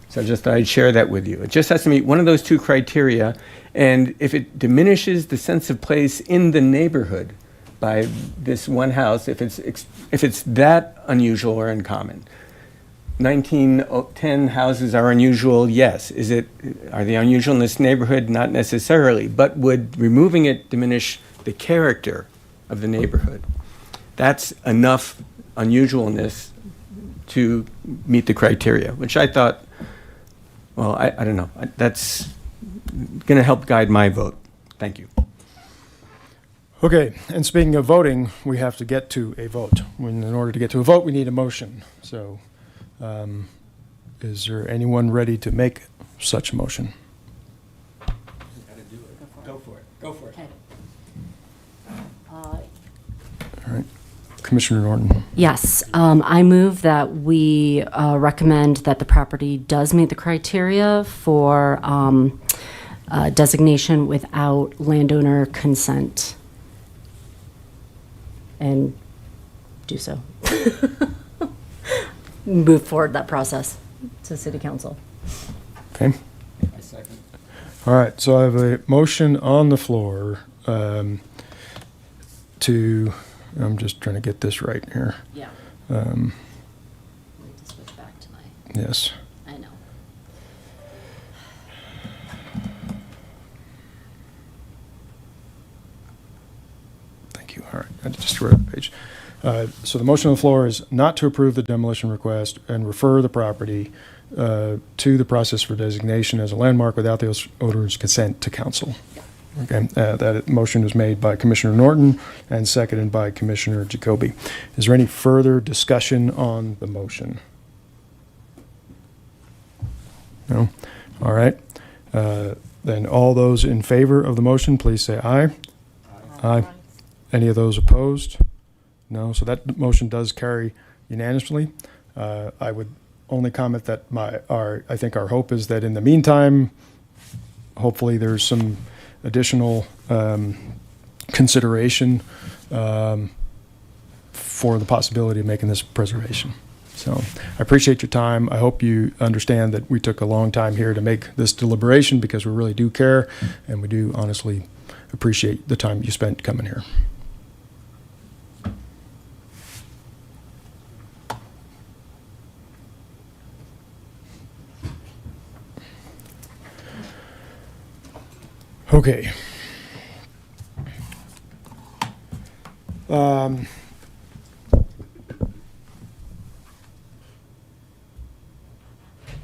[SPEAKER 4] So just thought I'd share that with you. It just has to meet one of those two criteria, and if it diminishes the sense of place in the neighborhood by this one house, if it's that unusual or uncommon. 1910 houses are unusual, yes. Are they unusual in this neighborhood? Not necessarily, but would removing it diminish the character of the neighborhood? That's enough unusualness to meet the criteria, which I thought, well, I don't know. That's going to help guide my vote. Thank you.
[SPEAKER 1] Okay, and speaking of voting, we have to get to a vote. In order to get to a vote, we need a motion. So is there anyone ready to make such a motion?
[SPEAKER 4] Go for it. Go for it.
[SPEAKER 3] Okay.
[SPEAKER 1] All right. Commissioner Norton.
[SPEAKER 3] Yes, I move that we recommend that the property does meet the criteria for designation without landowner consent. And do so. Move forward that process to City Council.
[SPEAKER 1] Okay.
[SPEAKER 4] I second.
[SPEAKER 1] All right, so I have a motion on the floor to, I'm just trying to get this right here.
[SPEAKER 3] Yeah.
[SPEAKER 1] Um,
[SPEAKER 3] I need to switch back to my,
[SPEAKER 1] Yes.
[SPEAKER 3] I know.
[SPEAKER 1] Thank you. All right, I just wrote the page. So the motion on the floor is not to approve the demolition request and refer the property to the process for designation as a landmark without the owner's consent to council. Okay, that motion was made by Commissioner Norton and seconded by Commissioner Jacoby. Is there any further discussion on the motion? No? All right. Then all those in favor of the motion, please say aye. Aye. Any of those opposed? No. So that motion does carry unanimously. I would only comment that I think our hope is that in the meantime, hopefully there's some additional consideration for the possibility of making this preservation. So I appreciate your time. I hope you understand that we took a long time here to make this deliberation because we really do care, and we do honestly appreciate the time you spent coming here. Okay.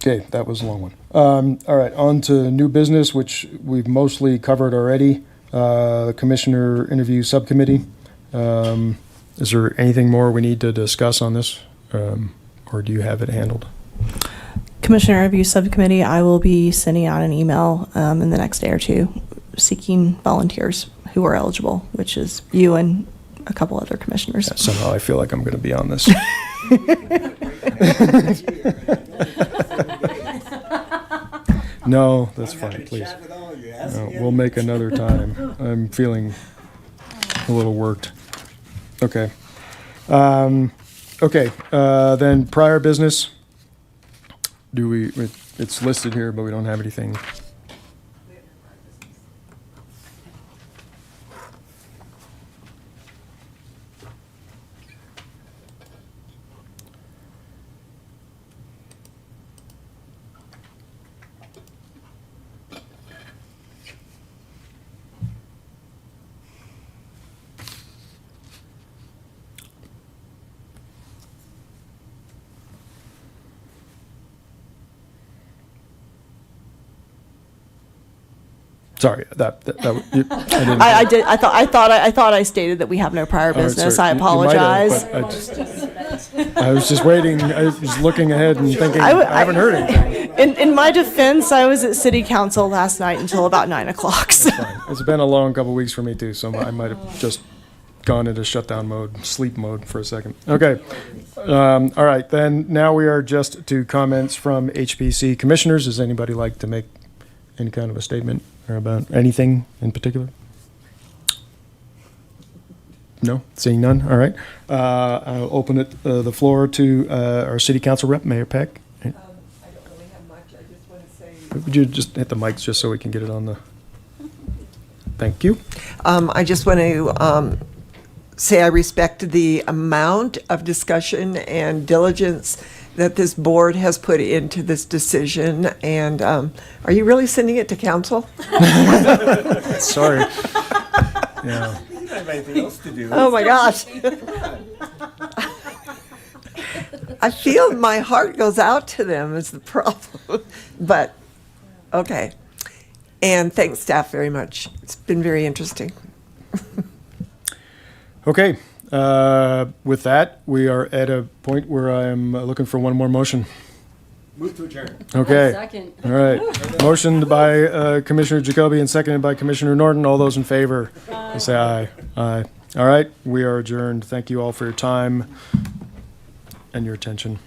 [SPEAKER 1] Okay, that was a long one. All right, on to new business, which we've mostly covered already. The Commissioner Interview Subcommittee. Is there anything more we need to discuss on this, or do you have it handled?
[SPEAKER 6] Commissioner Review Subcommittee, I will be sending out an email in the next day or two seeking volunteers who are eligible, which is you and a couple other commissioners.
[SPEAKER 1] Yeah, somehow I feel like I'm going to be on this. No, that's fine, please. No, we'll make another time. I'm feeling a little worked. Okay. Okay, then prior business. It's listed here, but we don't have anything. Sorry, I didn't.
[SPEAKER 6] I did. I thought I stated that we have no prior
[SPEAKER 1] All right,
[SPEAKER 6] business.
[SPEAKER 1] sorry.
[SPEAKER 6] I
[SPEAKER 1] You might have,
[SPEAKER 6] apologize.
[SPEAKER 1] but I was just waiting. I was looking ahead and thinking, I haven't heard anything.
[SPEAKER 6] In my defense, I was at City Council last night until about 9 o'clock. So.
[SPEAKER 1] It's been a long couple weeks for me too, so I might have just gone into shutdown mode, sleep mode for a second. Okay. All right, then now we are just to comments from HPC commissioners. Does anybody like to make any kind of a statement or about anything in particular? No? Seeing none? All right. I'll open the floor to our City Council rep, Mayor Peck.
[SPEAKER 13] I don't really have much. I just want to say.
[SPEAKER 1] Would you just hit the mics just so we can get it on the... Thank you.
[SPEAKER 13] I just want to say I respect the amount of discussion and diligence that this board has put into this decision. And are you really sending it to council?
[SPEAKER 1] Sorry. Yeah.
[SPEAKER 4] You don't have anything else to do.
[SPEAKER 13] Oh my gosh. I feel my heart goes out to them is the problem. But, okay. And thanks, staff, very much. It's been very interesting.
[SPEAKER 1] Okay. With that, we are at a point where I'm looking for one more motion.
[SPEAKER 11] Move to adjourn.
[SPEAKER 1] Okay.
[SPEAKER 3] Second.
[SPEAKER 1] All right. Motioned by Commissioner Jacoby and seconded by Commissioner Norton. All those in favor, please say aye. Aye. All right. We are adjourned. Thank you all for your time and your attention.